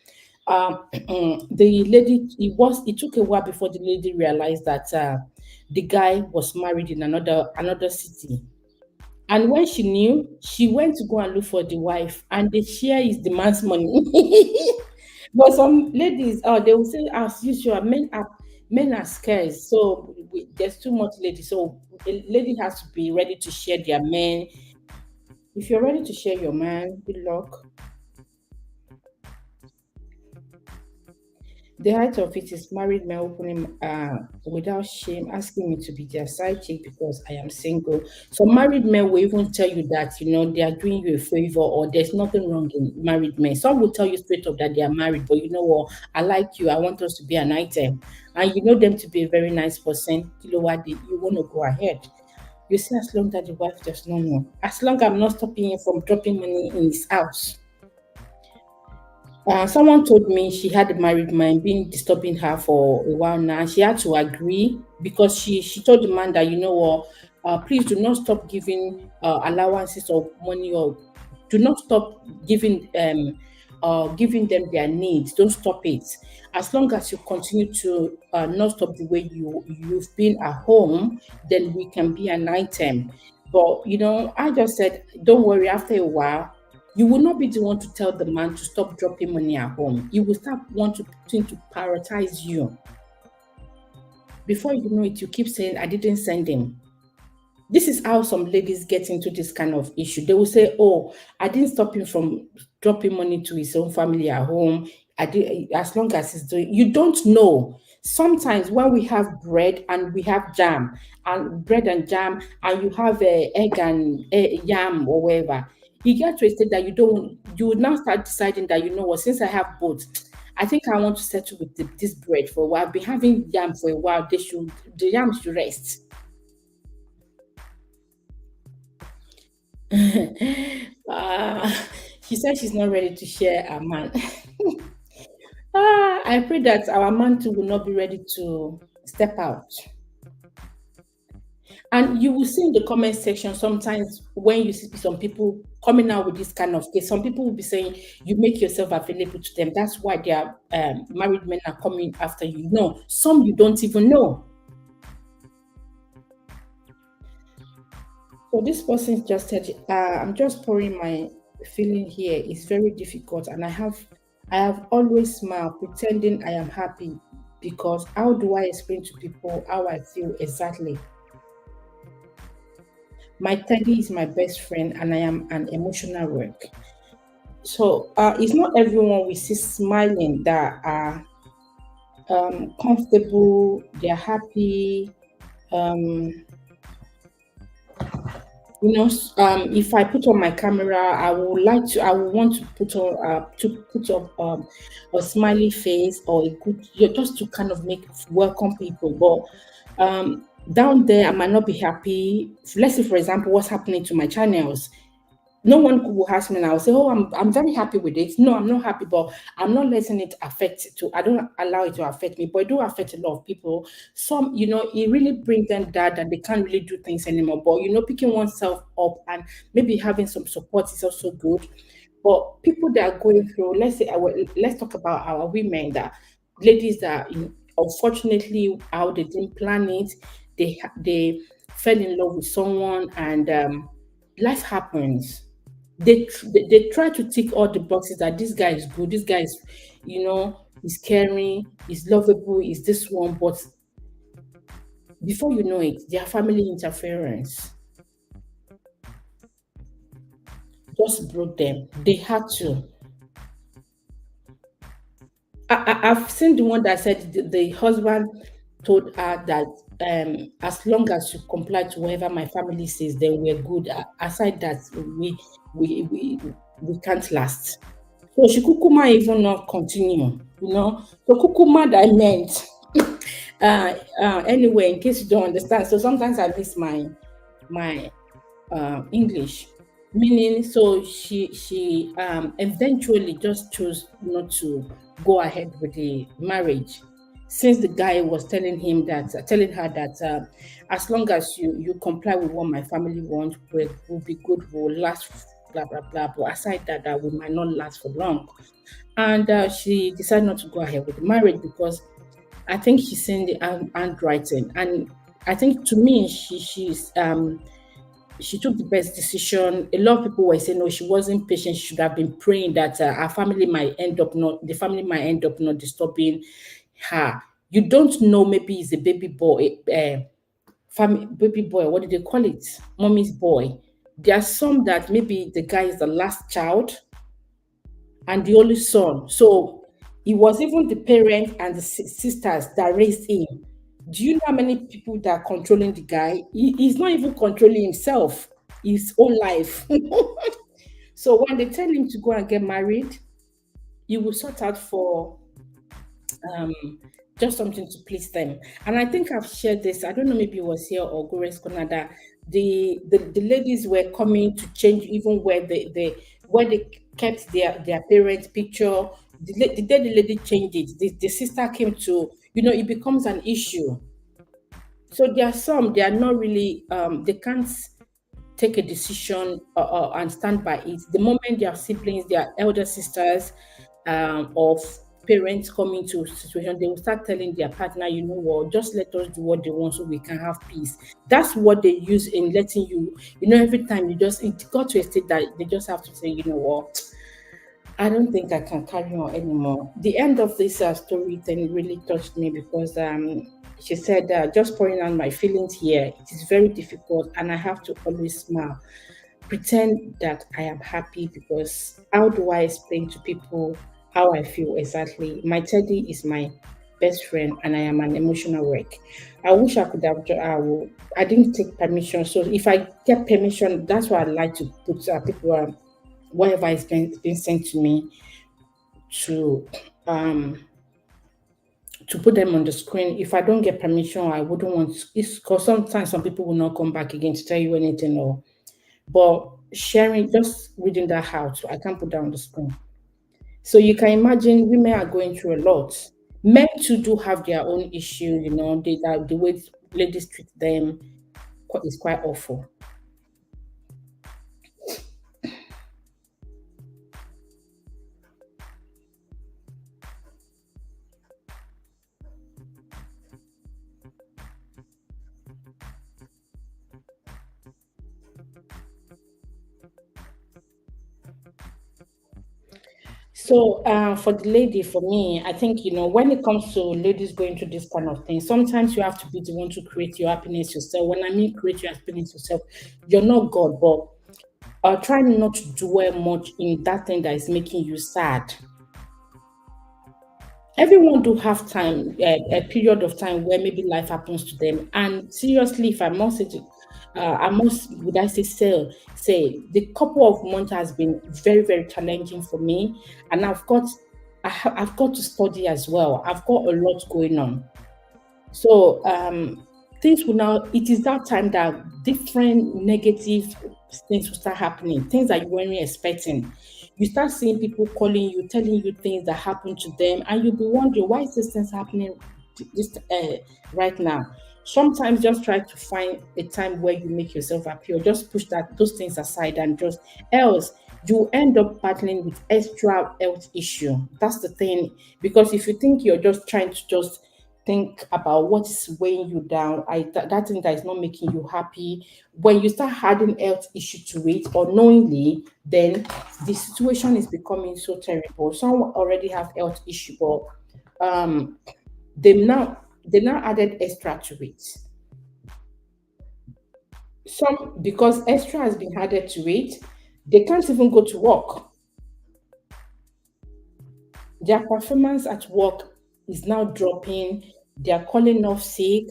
The lady, it took a while before the lady realized that the guy was married in another city. And when she knew, she went to go and look for the wife, and the share is the man's money. But some ladies, oh, they will say, as usual, men are scarce, so there's too much ladies. So a lady has to be ready to share their men. If you're ready to share your man, good luck. The height of it is married men opening without shame, asking me to be their side chick because I am single. So married men will even tell you that, they are doing you a favor, or there's nothing wrong in married men. Some will tell you straight up that they are married, but you know what? I like you. I want us to be an item. And you know them to be a very nice person. You know what? You want to go ahead. You see, as long that the wife does not know, as long I'm not stopping him from dropping money in his house. Someone told me she had a married man been disturbing her for a while now. She had to agree because she told the man that, you know what, please do not stop giving allowances of money, or do not stop giving them their needs. Don't stop it. As long as you continue to not stop the way you've been at home, then we can be an item. But I just said, don't worry. After a while, you will not be the one to tell the man to stop dropping money at home. He will start wanting to prioritize you. Before you know it, you keep saying, I didn't send him. This is how some ladies get into this kind of issue. They will say, oh, I didn't stop him from dropping money to his own family at home. I did, as long as he's doing. You don't know. Sometimes when we have bread and we have jam, and bread and jam, and you have egg and yam or whatever, you get to a state that you would now start deciding that, you know what, since I have both, I think I want to settle with this bread for a while. I've been having yam for a while. The yam should rest. She said she's not ready to share her man. I pray that our man too will not be ready to step out. And you will see in the comment section sometimes when you see some people coming out with this kind of case, some people will be saying, you make yourself available to them. That's why their married men are coming after you. No, some you don't even know. So this person just said, I'm just pouring my feeling here. It's very difficult, and I have always smiled, pretending I am happy, because how do I explain to people how I feel exactly? My teddy is my best friend, and I am an emotional wreck. So it's not everyone we see smiling that are comfortable, they're happy. Um, if I put on my camera, I would want to put on put up a smiley face or a good, just to kind of make welcome people. But down there, I might not be happy. Let's say, for example, what's happening to my channels. No one will ask me now, say, oh, I'm very happy with it. No, I'm not happy, but I'm not letting it affect to I don't allow it to affect me, but it do affect a lot of people. Some, it really brings them down that they can't really do things anymore. But picking oneself up and maybe having some support is also good. But people that are going through, let's talk about our women, that ladies that unfortunately how they didn't plan it, they fell in love with someone, and life happens. They try to tick all the boxes, that this guy is good, this guy is, is caring, is lovable, is this one, but before you know it, their family interference just broke them. They had to. I've seen the one that said the husband told her that as long as you comply to whatever my family says, then we're good. Aside that, we we we can't last. So she kukuma even not continue. So kukuma that I meant. Anyway, in case you don't understand, so sometimes I miss my English. Meaning, so she eventually just chose not to go ahead with the marriage, since the guy was telling her that as long as you comply with what my family wants, we'll be good, we'll last, blah blah blah. But aside that we might not last for long, and she decided not to go ahead with the marriage because I think she's seen the handwriting, and I think to me she took the best decision. A lot of people were saying, no, she wasn't patient. She should have been praying that the family might end up not disturbing her. You don't know, maybe it's a baby boy, baby boy, what do they call it? Mommy's boy. There are some that maybe the guy is the last child and the only son. So it was even the parents and the sisters that raised him. Do you know how many people that are controlling the guy? He's not even controlling himself, his own life. So when they tell him to go and get married, he will sort out for um, just something to please them. And I think I've shared this. I don't know, maybe it was here or Gores Canada. The ladies were coming to change even where they kept their parents' picture. The day the lady changed it, the sister came to, it becomes an issue. So there are some, they are not really, they can't take a decision and stand by it. The moment their siblings, their elder sisters, of parents come into a situation, they will start telling their partner, you know what, just let us do what they want so we can have peace. That's what they use in letting you, every time it got to a state that they just have to say, you know what, I don't think I can carry on anymore. The end of this story then really touched me because she said, just pouring out my feelings here, it is very difficult and I have to always smile, pretend that I am happy, because how do I explain to people how I feel exactly? My teddy is my best friend and I am an emotional wreck. I wish I could have, I didn't take permission. So if I get permission, that's why I like to put people, whatever is being sent to me, to um to put them on the screen. If I don't get permission, I wouldn't want. It's because sometimes some people will not come back again to tell you anything, or but sharing, just reading that out, I can't put that on the screen. So you can imagine women are going through a lot. Men too do have their own issue, that the way ladies treat them is quite awful. So, for the lady, for me, I think, when it comes to ladies going through this kind of thing, sometimes you have to be the one to create your happiness yourself. When I mean create your happiness yourself, you're not God, but try not to dwell much in that thing that is making you sad. Everyone do have time, a period of time where maybe life happens to them. And seriously, if I must say, I must, would I say the couple of months has been very, very challenging for me, and I've got to study as well. I've got a lot going on. So things will now, it is that time that different negative things will start happening, things that you weren't expecting. You start seeing people calling you, telling you things that happened to them, and you'll be wondering why is this things happening this right now. Sometimes just try to find a time where you make yourself happy, or just push that those things aside and just else you end up battling with extra health issue. That's the thing. Because if you think you're just trying to just think about what's weighing you down, that thing that is not making you happy, when you start adding health issue to it unknowingly, then the situation is becoming so terrible. Some already have health issue, but um they now added extra to it. Some, because extra has been added to it, they can't even go to work. Their performance at work is now dropping. They are calling off sick.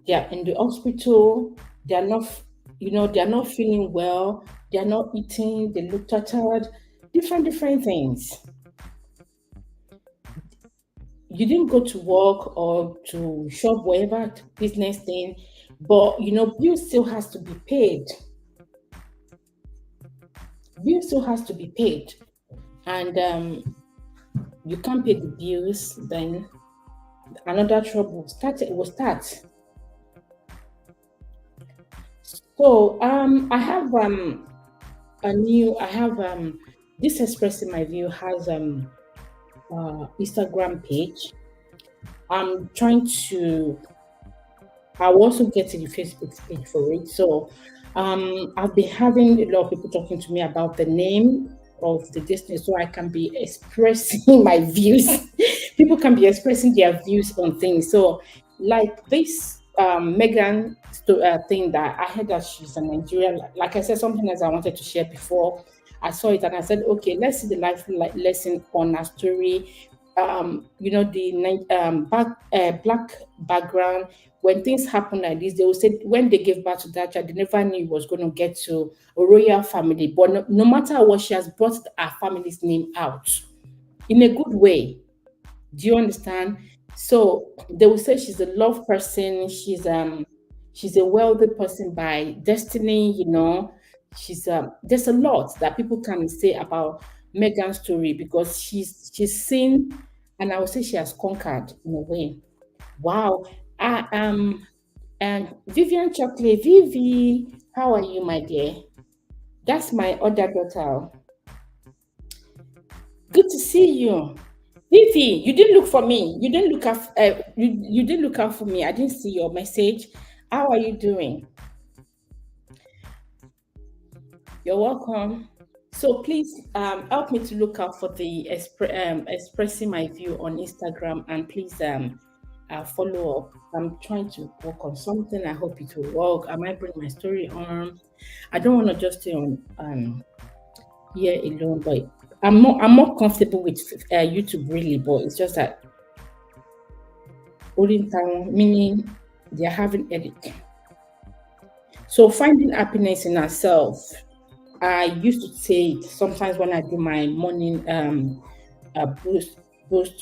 They are in the hospital. They are not, they are not feeling well. They are not eating. They look tired. Different things. You didn't go to work or to shop, whatever business thing, but bill still has to be paid. Bill still has to be paid, and you can't pay the bills. Then another trouble will start. So I have this expressing my view has Instagram page. I'm trying to I will also get to the Facebook page for it. So I've been having a lot of people talking to me about the name of the Disney, so I can be expressing my views. People can be expressing their views on things. So, like this Megan thing that I heard that she's a Nigerian. Like I said, something else I wanted to share before. I saw it and I said, okay, let's see the life lesson on her story. The black background. When things happen like this, they will say when they gave birth to that child, they never knew it was going to get to a royal family. But no matter what, she has brought her family's name out in a good way. Do you understand? So they will say she's a love person. She's a wealthy person by destiny. There's a lot that people can say about Megan's story because she's seen, and I would say she has conquered in a way. Wow. And Vivian Chocolate, Vivi, how are you, my dear? That's my other daughter. Good to see you. Vivi, you didn't look for me. You didn't look out for me. I didn't see your message. How are you doing? You're welcome. So please help me to look out for the expressing my view on Instagram, and please follow up. I'm trying to work on something. I hope it will work. I might bring my story on. I don't want to just stay on here alone, but I'm more comfortable with YouTube really. But it's just that holding time, meaning they're having headache. So finding happiness in ourselves. I used to say it sometimes when I do my morning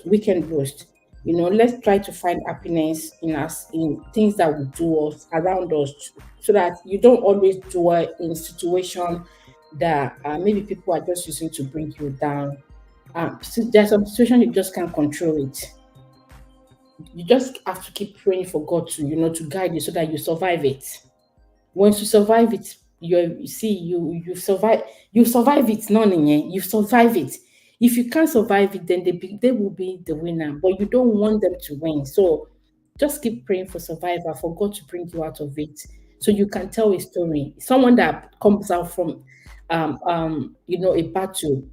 weekend boost. Let's try to find happiness in us in things that will do us around us, so that you don't always dwell in situation that maybe people are just using to bring you down. So there's some situation you just can't control it. You just have to keep praying for God to guide you so that you survive it. Once you survive it, you see you survive it, none you survive it. If you can't survive it, then they will be the winner, but you don't want them to win. So just keep praying for survival, for God to bring you out of it, so you can tell a story. Someone that comes out from a battle,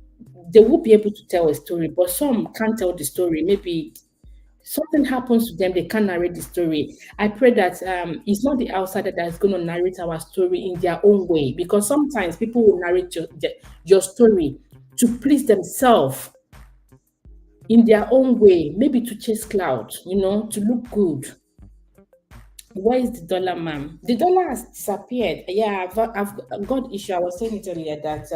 they will be able to tell a story, but some can't tell the story. Maybe something happens to them, they can't narrate the story. I pray that it's not the outsider that is going to narrate our story in their own way, because sometimes people will narrate your story to please themselves. in their own way, maybe to chase clout, to look good. Where is the dollar, ma'am? The dollar has disappeared. Yeah, I've got issue. I was saying it earlier that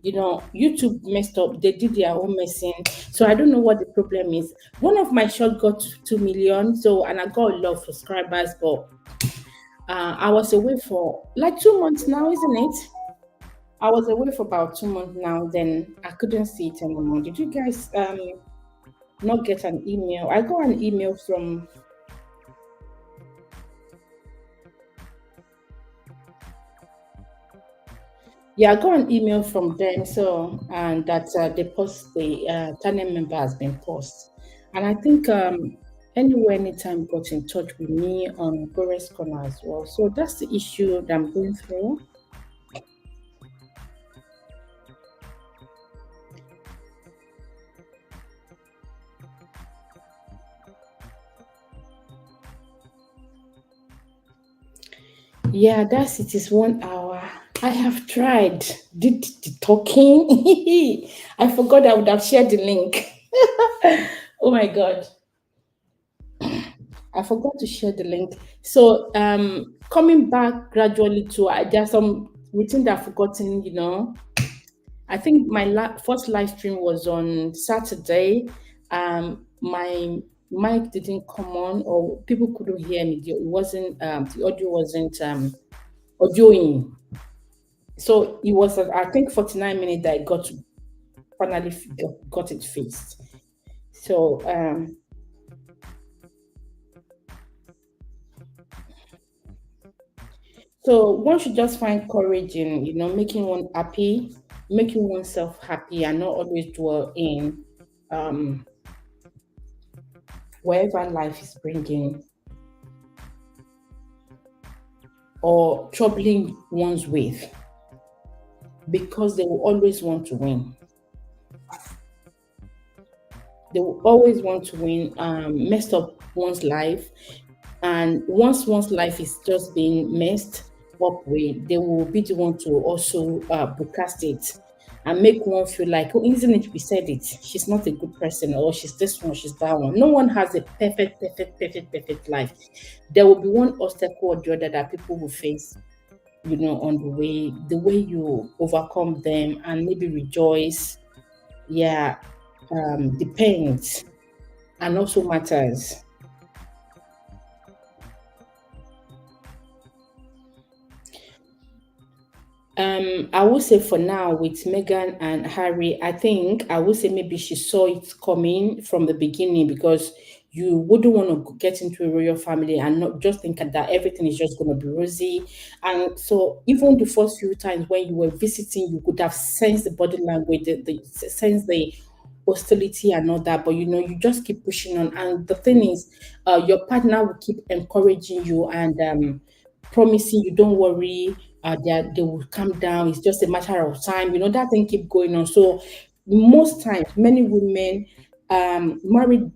YouTube messed up. They did their own messing. So I don't know what the problem is. One of my short got 2 million, so and I got a lot of subscribers, but I was away for like 2 months now, isn't it? I was away for about 2 months now. Then I couldn't see it anymore. Did you guys not get an email? I got an email from. Yeah, I got an email from them, so and that the channel member has been paused, and I think anywhere, anytime got in touch with me on Gore's Corner as well. So that's the issue that I'm going through. Yeah, that's it. Is 1 hour. I have tried. Did the talking. I forgot I would have shared the link. Oh my god. I forgot to share the link. So coming back gradually to there's some routine that I've forgotten. I think my first live stream was on Saturday. My mic didn't come on, or people couldn't hear me. It wasn't the audio wasn't audioing. So it was I think 49 minutes that I got to finally got it fixed. So one should just find courage in making one happy, making oneself happy, and not always dwell in um wherever life is bringing or troubling one's with, because they will always want to win. They will always want to win, messed up one's life. And once one's life is just being messed up with, they will be the one to also broadcast it and make one feel like, oh, isn't it? We said it. She's not a good person, or she's this one, she's that one. No one has a perfect life. There will be one obstacle or the other that people will face, on the way. The way you overcome them and maybe rejoice, yeah, depends and also matters. I would say for now with Meghan and Harry, I think I would say maybe she saw it coming from the beginning, because you wouldn't want to get into a royal family and not just think that everything is just going to be rosy. And so even the first few times when you were visiting, you could have sensed the body language, sense the hostility and all that, but you just keep pushing on. And the thing is, your partner will keep encouraging you and promising you, don't worry, they will calm down. It's just a matter of time. That thing keep going on. So most times, many women married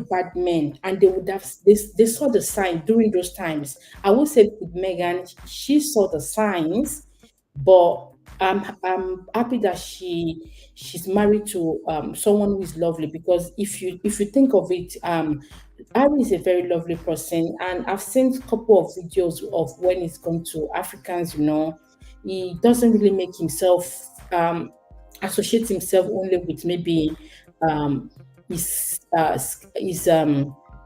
bad men, and they would have they saw the sign during those times. I would say with Megan, she saw the signs, but I'm happy that she's married to someone who is lovely, because if you think of it, Harry is a very lovely person, and I've seen a couple of videos of when he's gone to Africans. He doesn't really make himself associate himself only with maybe um, his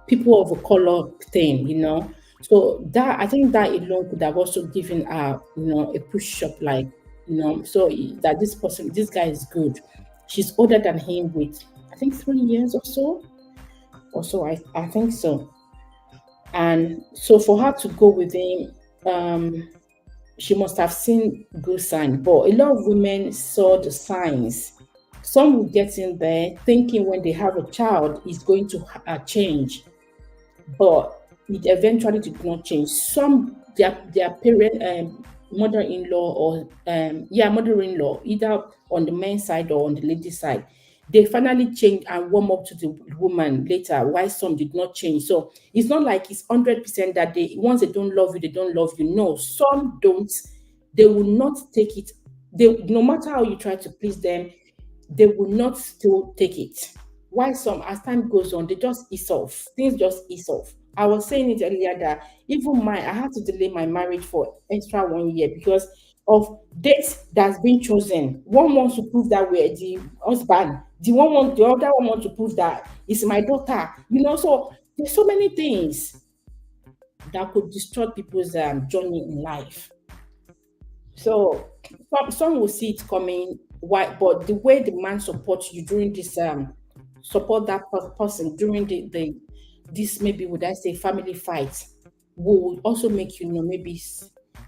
people of a color thing. So that I think that alone could have also given her, a push up, like, so that this guy is good. She's older than him with, I think, 3 years or so. I think so. And so for her to go with him, she must have seen good signs. But a lot of women saw the signs. Some will get in there thinking when they have a child, it's going to change, but it eventually did not change. Some their parent, mother-in-law, or mother-in-law, either on the men's side or on the ladies' side, they finally change and warm up to the woman later. Why some did not change? So it's not like it's 100% that they once they don't love you, they don't love you. No, some don't. They will not take it. They, no matter how you try to please them, they will not still take it. Why some, as time goes on, they just ease off. Things just ease off. I was saying it earlier that even I had to delay my marriage for extra 1 year because of dates that's been chosen. One wants to prove that we're the husband. The other one wants to prove that it's my daughter. So there's so many things that could distort people's journey in life. So some will see it coming, why, but the way the man supports you during this support that person during the this, maybe would I say, family fight, will also make you know maybe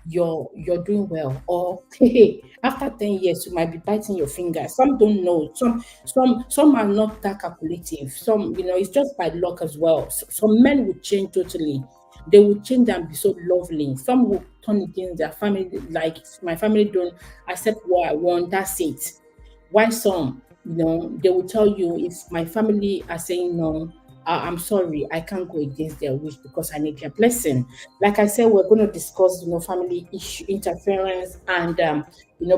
you're doing well, or hey, after 10 years you might be biting your finger. Some don't know. Some are not that calculative. Some, it's just by luck as well. Some men will change totally. They will change and be so lovely. Some will turn against their family, like my family don't accept what I want, that's it. Why some, they will tell you, if my family are saying no, I'm sorry, I can't go against their wish because I need their blessing. Like I said, we're going to discuss, family issue, interference, and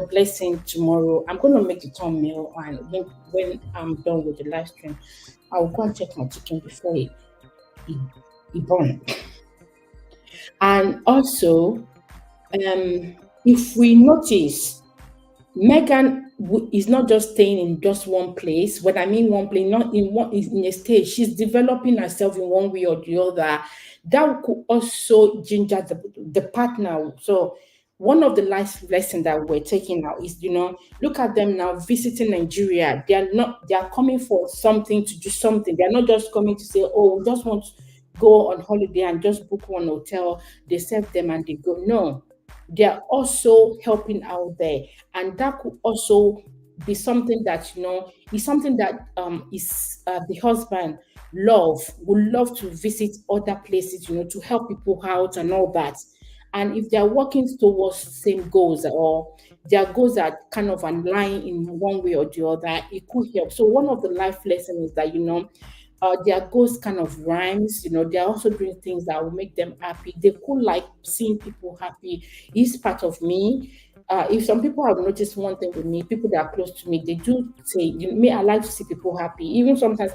blessing tomorrow. I'm going to make the thumbnail, and when I'm done with the live stream, I'll go and check my chicken before it, it burn. And also, if we notice, Megan is not just staying in just one place. When I mean one place, not in one is in a stage. She's developing herself in one way or the other. That could also ginger the partner. So one of the life lessons that we're taking now is, look at them now visiting Nigeria. They are coming for something, to do something. They're not just coming to say, oh, we just want to go on holiday and just book one hotel. They serve them and they go. No, they are also helping out there, and that could also be something that, is something that is the husband would love to visit other places, to help people out and all that. And if they are working towards same goals, or their goals are kind of aligned in one way or the other, it could help. So one of the life lessons is that, their goals kind of rhymes. They're also doing things that will make them happy. They could like seeing people happy. It's part of me. If some people have noticed one thing with me, people that are close to me, they do say, me, I like to see people happy. Even sometimes,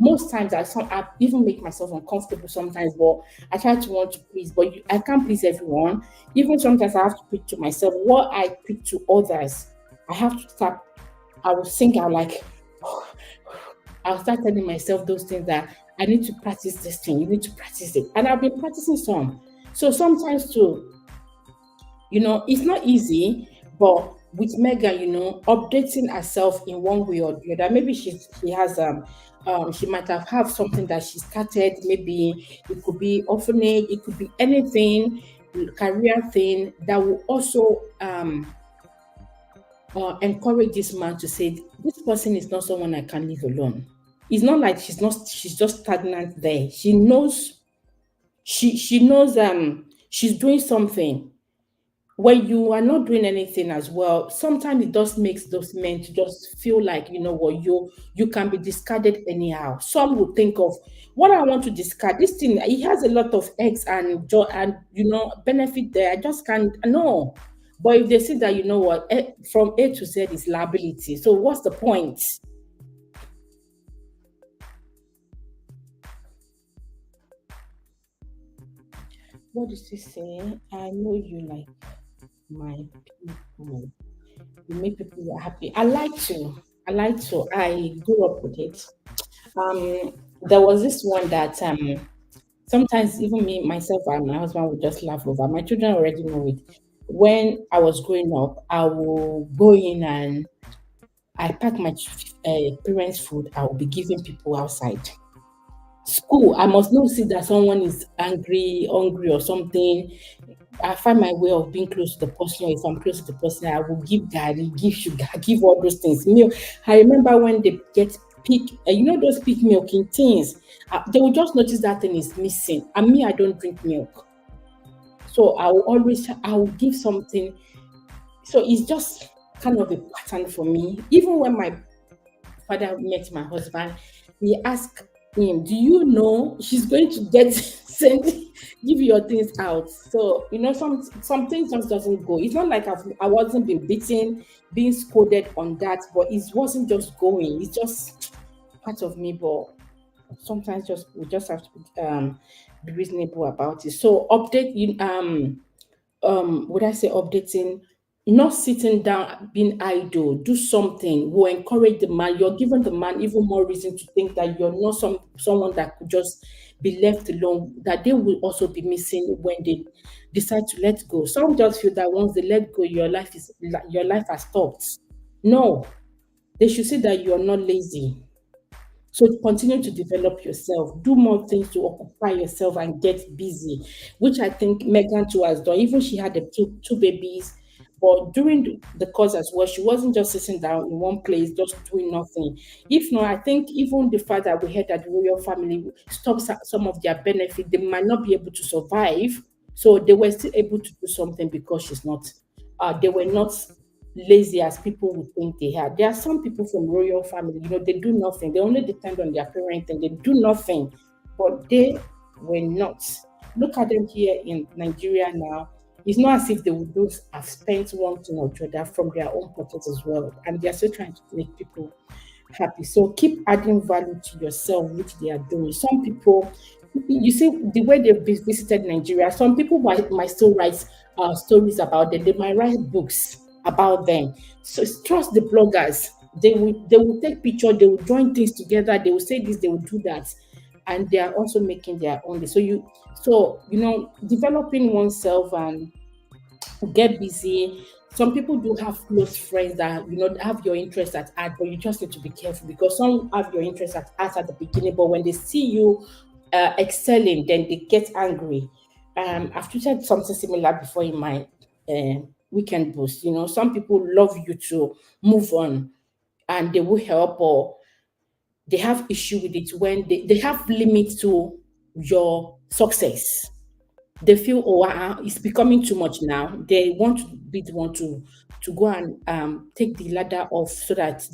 most times, I even make myself uncomfortable sometimes, but I try to want to please, but I can't please everyone. Even sometimes I have to preach to myself. What I preach to others, I have to start, I will think, I'm like, I'll start telling myself those things, that I need to practice this thing, you need to practice it. And I've been practicing some. So sometimes too, it's not easy, but with Megan, updating herself in one way or the other. Maybe she has she might have something that she started. Maybe it could be orphanage, it could be anything, career thing that will also encourage this man to say, this person is not someone I can leave alone. It's not like she's just stagnant there. She knows, she knows she's doing something. When you are not doing anything as well, sometimes it just makes those men to just feel like, what, you can be discarded anyhow. Some will think of, what I want to discard this thing, it has a lot of eggs and joy and benefit there. I just can't, no. But if they see that, what, from A to Z is liability, so what's the point? What did she say? I know you like my people. You make people happy. I like to. I grew up with it. There was this one that sometimes even me, myself, and my husband would just laugh over. My children already know it. When I was growing up, I will go in and I pack my parents' food. I will be giving people outside school. I must not see that someone is angry, hungry, or something. I find my way of being close to the person. Or if I'm close to the person, I will give gari, give sugar, give all those things. Milk. I remember when they get peak, those peak milk in things, they will just notice that thing is missing. And me, I don't drink milk. So I will give something. So it's just kind of a pattern for me. Even when my father met my husband, he asked him, "Do you know she's going to get sent, give your things out?" So some things just doesn't go. It's not like I wasn't being beaten, being scolded on that, but it wasn't just going. It's just part of me, but sometimes just we just have to be reasonable about it. So update you would I say updating, not sitting down being idle, do something, will encourage the man. You're giving the man even more reason to think that you're not someone that could just be left alone, that they will also be missing when they decide to let go. Some just feel that once they let go, your life has stopped. No, they should see that you're not lazy. So continue to develop yourself, do more things to occupy yourself and get busy, which I think Megan too has done. Even she had the two babies, but during the course as well, she wasn't just sitting down in one place, just doing nothing. If not, I think even the fact that we heard that the royal family stops at some of their benefit, they might not be able to survive. So they were still able to do something because they were not lazy as people would think they are. There are some people from royal family, they do nothing. They only depend on their parents and they do nothing. But they were not. Look at them here in Nigeria now. It's not as if they would both have spent one thing or the other from their own pockets as well. And they're still trying to make people happy. So keep adding value to yourself, which they are doing. Some people, you see, the way they've visited Nigeria, some people might still write stories about them. They might write books about them. So trust the bloggers. They will take picture. They will join things together. They will say this. They will do that, and they are also making their own. So developing oneself and get busy. Some people do have close friends that have your interest at art, but you just need to be careful because some have your interest at art at the beginning, but when they see you excelling, then they get angry. I've tweeted something similar before in my weekend boost. Some people love you to move on, and they will help, or they have issue with it when they have limits to your success. They feel, oh, it's becoming too much now. They want to be the one to go and take the ladder off so that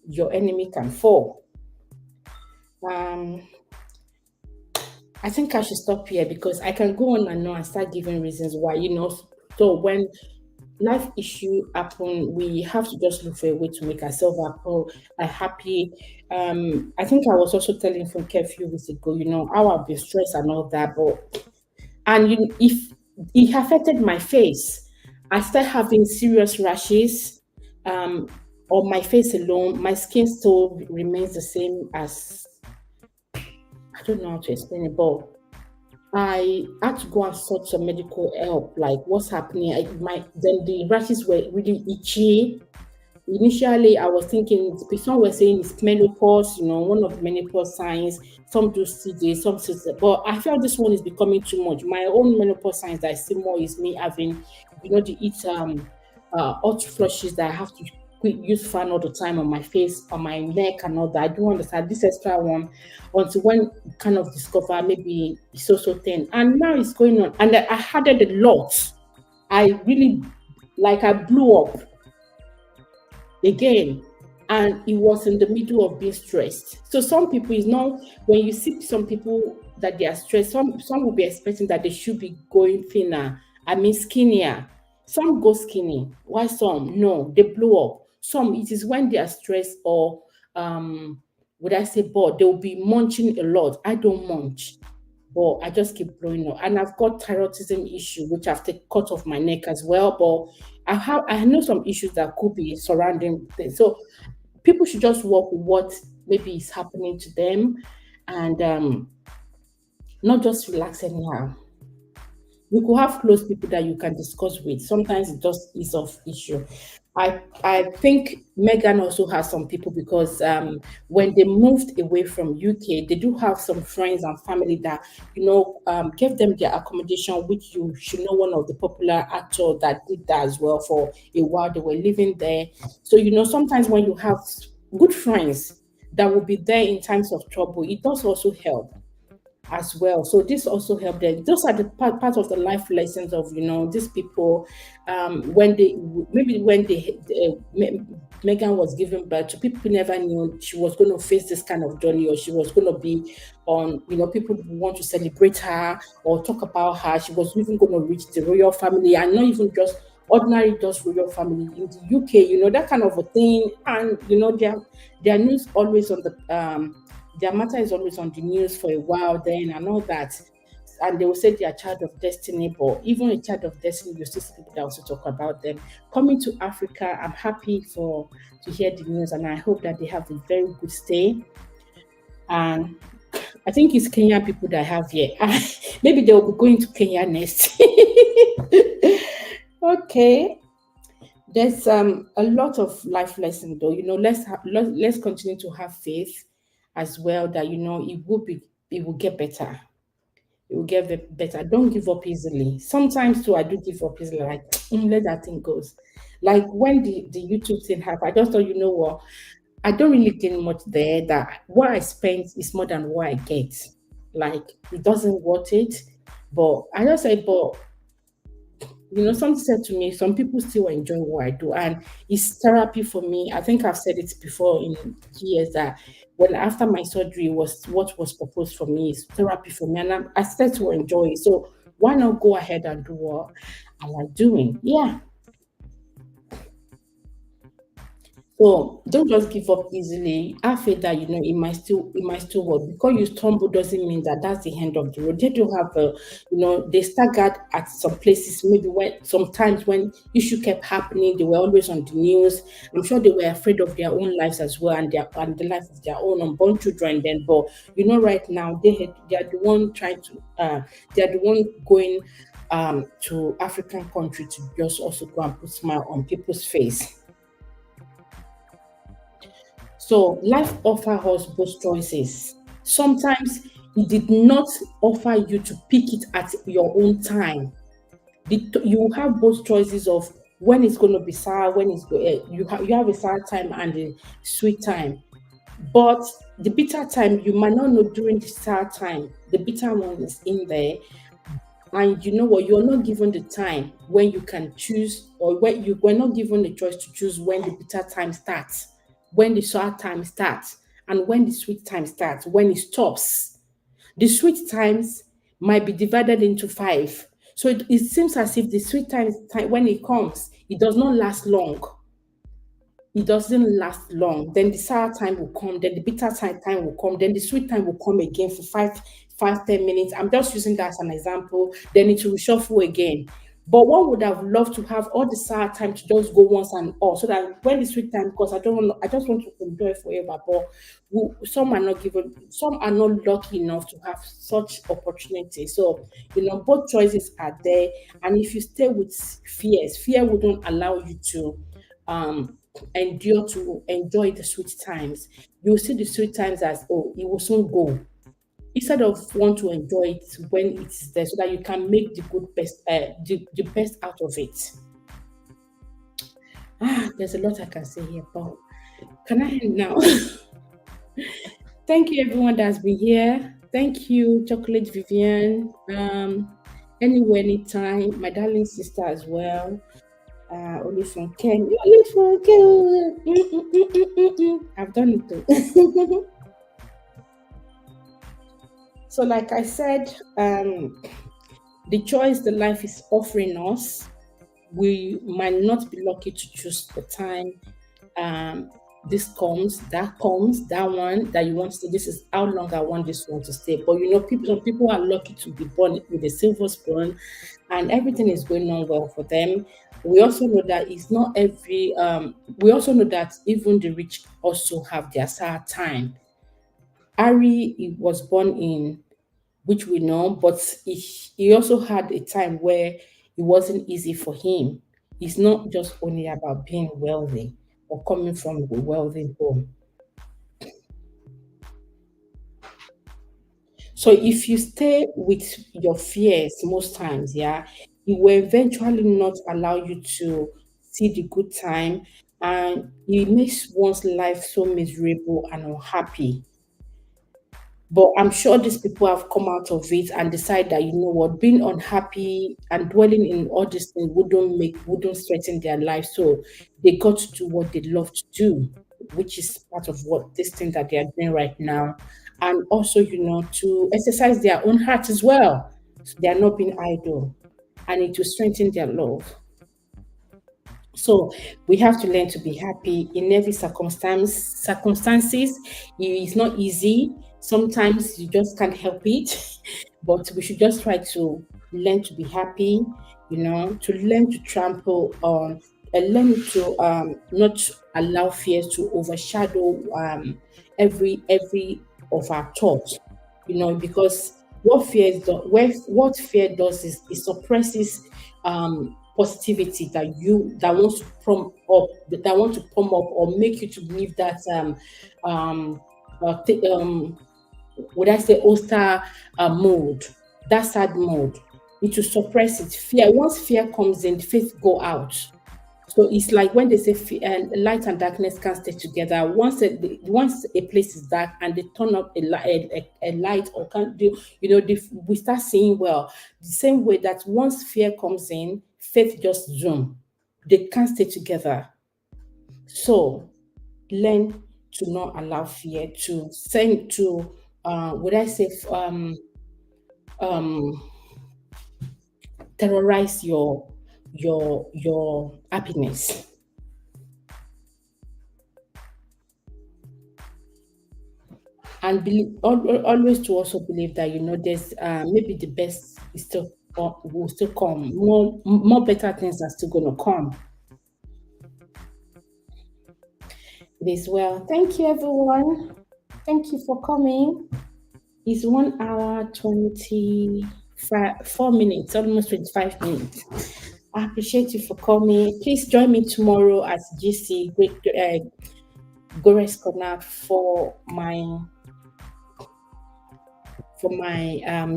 your enemy can fall. um I think I should stop here because I can go on and on and start giving reasons why. So when life issue happen, we have to just look for a way to make ourselves happy. I think I was also telling Funke a few weeks ago, how I've been stressed and all that, but and if it affected my face, I started having serious rashes um, on my face alone. My skin still remains the same as, I don't know how to explain it, but I had to go and sought some medical help. Like, what's happening? Then the rashes were really itchy. Initially, I was thinking, some were saying it's menopause, one of the menopause signs. Some do see this, some see that. But I felt this one is becoming too much. My own menopause signs that I see more is me having, the eat hot flushes that I have to use fan all the time on my face, on my neck, and all that. I don't understand this extra one until when you kind of discover maybe it's also thin. And now it's going on. And I had it a lot. I really, like, I blew up again, and it was in the middle of being stressed. So some people is not, when you see some people that they are stressed, some will be expecting that they should be going thinner, I mean skinnier. Some go skinny, why some no, they blow up. Some, it is when they are stressed, or would I say bored, they will be munching a lot. I don't munch, but I just keep blowing up. And I've got thyroidism issue, which I've cut off my neck as well. But I know some issues that could be surrounding this. So people should just work with what maybe is happening to them, and not just relax anyhow. You could have close people that you can discuss with. Sometimes it just is of issue. I think Megan also has some people because when they moved away from UK, they do have some friends and family that gave them their accommodation, which you should know one of the popular actor that did that as well for a while. They were living there, so sometimes when you have good friends that will be there in times of trouble, it does also help as well. So this also helped them. Those are the part of the life lessons of these people. When they maybe when Megan was giving birth to, people never knew she was going to face this kind of journey, or she was going to be on. People want to celebrate her or talk about her. She was even going to reach the royal family, and not even just ordinary just royal family in the UK, that kind of a thing. And their news always on the their matter is always on the news for a while then and all that. And they will say they are child of destiny, but even a child of destiny, you still see people that also talk about them. Coming to Africa, I'm happy for to hear the news, and I hope that they have a very good stay. And I think it's Kenyan people that have here. Maybe they will be going to Kenya next. Okay. There's a lot of life lesson though. Let's continue to have faith as well that it will get better. It will get better. Don't give up easily. Sometimes too, I do give up easily. Like let that thing goes. Like when the YouTube thing happened, I just thought, you know what, I don't really gain much there. That what I spent is more than what I get. Like it doesn't worth it. But I just said, but something said to me, some people still enjoy what I do, and it's therapy for me. I think I've said it before in years that when after my surgery was what was proposed for me is therapy for me, and I started to enjoy it. So why not go ahead and do what I like doing? Yeah. So don't just give up easily. Have faith that it might still work. Because you stumble doesn't mean that that's the end of the road. They do have they staggered at some places. Maybe when sometimes when issue kept happening, they were always on the news. I'm sure they were afraid of their own lives as well, and the life of their own unborn children. Then, but right now they are the one trying to they are the one going to African country to just also go and put smile on people's face. So life offers us both choices. Sometimes it did not offer you to pick it at your own time. You have both choices of when it's going to be sour, when you have a sour time and a sweet time. But the bitter time, you might not know during the sour time. The bitter one is in there, and you know what, you're not given the time when you can choose, or when you were not given the choice to choose when the bitter time starts, when the sour time starts, and when the sweet time starts, when it stops. The sweet times might be divided into five. So it seems as if the sweet time, when it comes, it does not last long. It doesn't last long. Then the sour time will come, then the bitter time will come, then the sweet time will come again for 10 minutes. I'm just using that as an example. Then it will reshuffle again. But one would have loved to have all the sour time to just go once and all, so that when the sweet time comes, I just want to enjoy forever. But some are not lucky enough to have such opportunity. So both choices are there, and if you stay with fear wouldn't allow you to endure to enjoy the sweet times. You see the sweet times as, oh, it will soon go, instead of want to enjoy it when it's there, so that you can make the best out of it. There's a lot I can say here, but can I end now? Thank you everyone that's been here. Thank you, Chocolate Vivian. Anywhere, anytime, my darling sister as well. Olifunke. Olifunke. I've done it too. So, like I said, the choice the life is offering us, we might not be lucky to choose the time. Um, this comes, that one that you want to stay. This is how long I want this one to stay. But some people are lucky to be born with a silver spoon, and everything is going on well for them. We also know that it's not every. We also know that even the rich also have their sad time. Ari he was born in, which we know, but he also had a time where it wasn't easy for him. It's not just only about being wealthy or coming from a wealthy home. So if you stay with your fears most times, yeah, it will eventually not allow you to see the good time, and it makes one's life so miserable and unhappy. But I'm sure these people have come out of it and decide that, what, being unhappy and dwelling in all these things wouldn't strengthen their life. So they got to do what they love to do, which is part of what this thing that they are doing right now. And also, to exercise their own heart as well. So they are not being idle. And it will strengthen their love. So we have to learn to be happy in every circumstances. It's not easy. Sometimes you just can't help it, but we should just try to learn to be happy. To learn to trample on, and learn to not allow fear to overshadow every of our thoughts. Because what fear does is it suppresses positivity that wants to pump up or make you to believe that um would I say Oster mode, that sad mode. It will suppress it. Fear, once fear comes in, faith go out. So it's like when they say light and darkness can't stay together. Once a place is dark and they turn up a light or can't do, we start seeing well. The same way that once fear comes in, faith just zoom. They can't stay together. So learn to not allow fear to send to would I say um terrorize your happiness. And always to also believe that there's maybe the best is still will still come, more better things are still going to come. It is well. Thank you, everyone. Thank you for coming. It's 1 hour 4 minutes, almost 25 minutes. I appreciate you for coming. Please join me tomorrow at GC Great Gores Corner for my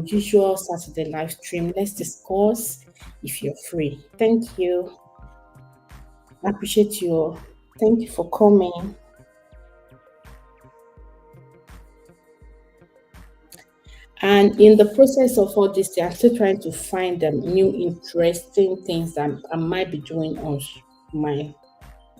usual Saturday live stream. Let's discuss if you're free. Thank you. I appreciate you. Thank you for coming. And in the process of all this, I'm still trying to find new interesting things that I might be doing on my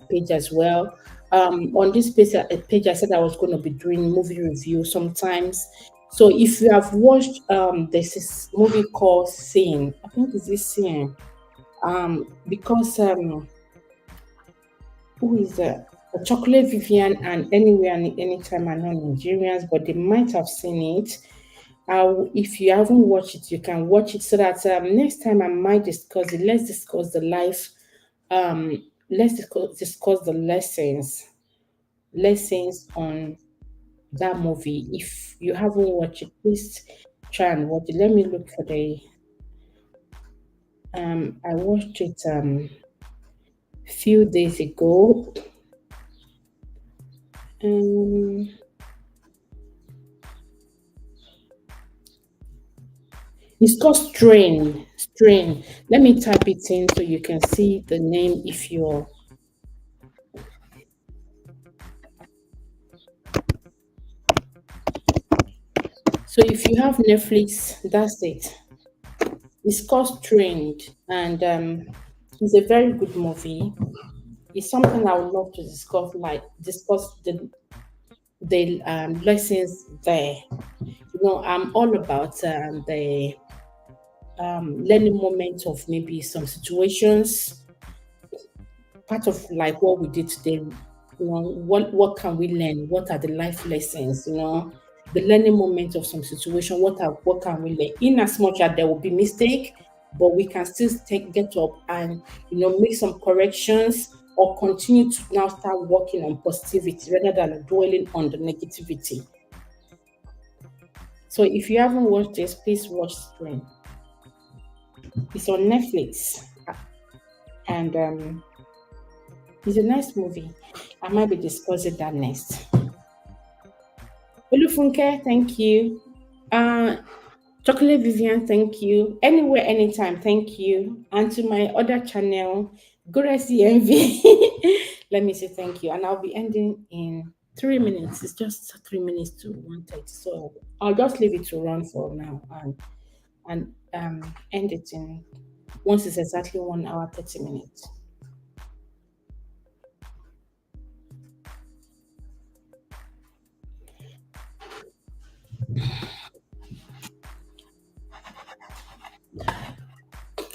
page as well. On this page, I said I was going to be doing movie review sometimes. So if you have watched, there's this movie called Scene. I think it's this Scene. Because who is that? Chocolate Vivian and Anywhere and Anytime are not Nigerians, but they might have seen it. If you haven't watched it, you can watch it so that next time I might discuss it. Let's discuss the life. Let's discuss the lessons on that movie. If you haven't watched it, please try and watch it. Let me look for the. I watched it few days ago. Um, it's called Strain. Strain. Let me type it in so you can see the name if you're. So if you have Netflix, that's it. It's called Strained, and it's a very good movie. It's something I would love to discuss the lessons there. I'm all about the learning moments of maybe some situations, part of like what we did today. What can we learn? What are the life lessons? The learning moment of some situation. What can we learn? In as much as there will be mistake, but we can still get up and make some corrections or continue to now start working on positivity rather than dwelling on the negativity. So if you haven't watched this, please watch Screen. It's on Netflix, and it's a nice movie. I might be discussing that next. Olufunke, thank you. Uh, Chocolate Vivian, thank you. Anywhere, anytime, thank you. And to my other channel, Gura CMV, let me say thank you. And I'll be ending in 3 minutes. It's just 3 minutes to 1:30. So I'll just leave it to run for now and end it in once it's exactly 1 hour 30 minutes.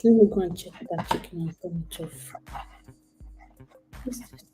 Let me go and check that chicken and turn it off. What's this?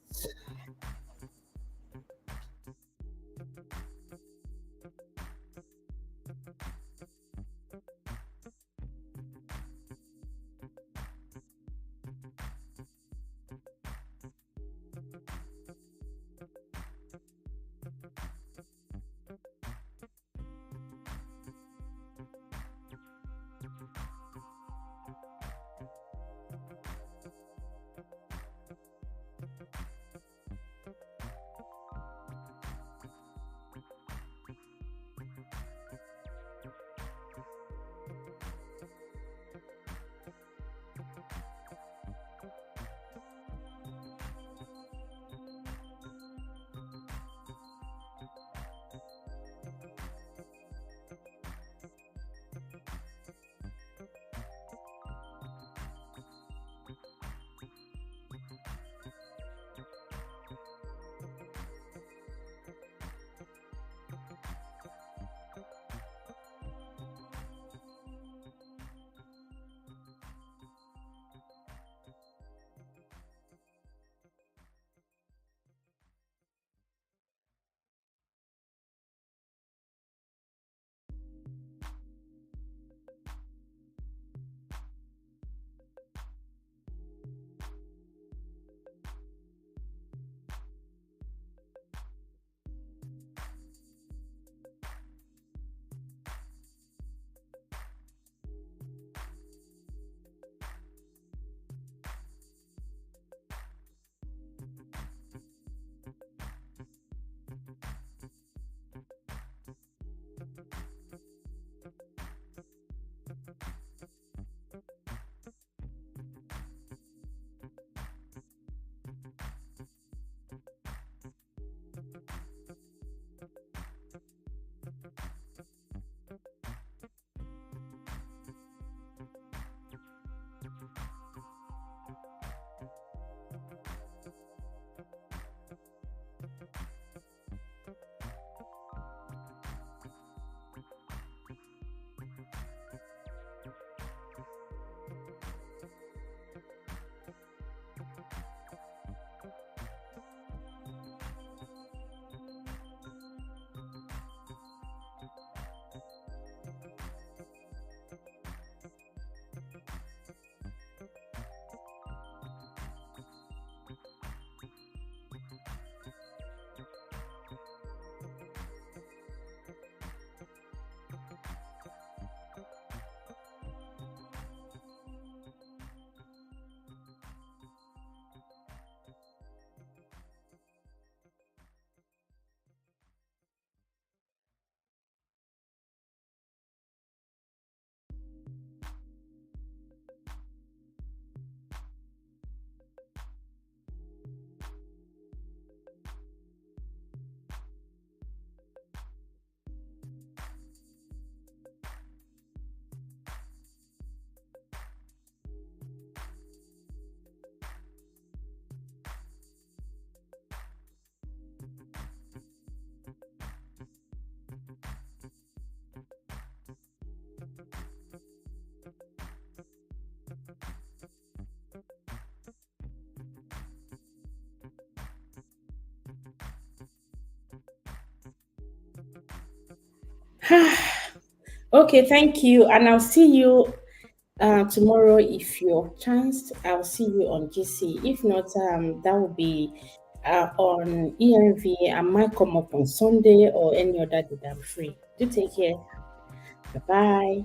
Okay, thank you. And I'll see you tomorrow if you're chanced. I'll see you on GC. If not, that will be on ENV. I might come up on Sunday or any other day that I'm free. Do take care. Bye bye.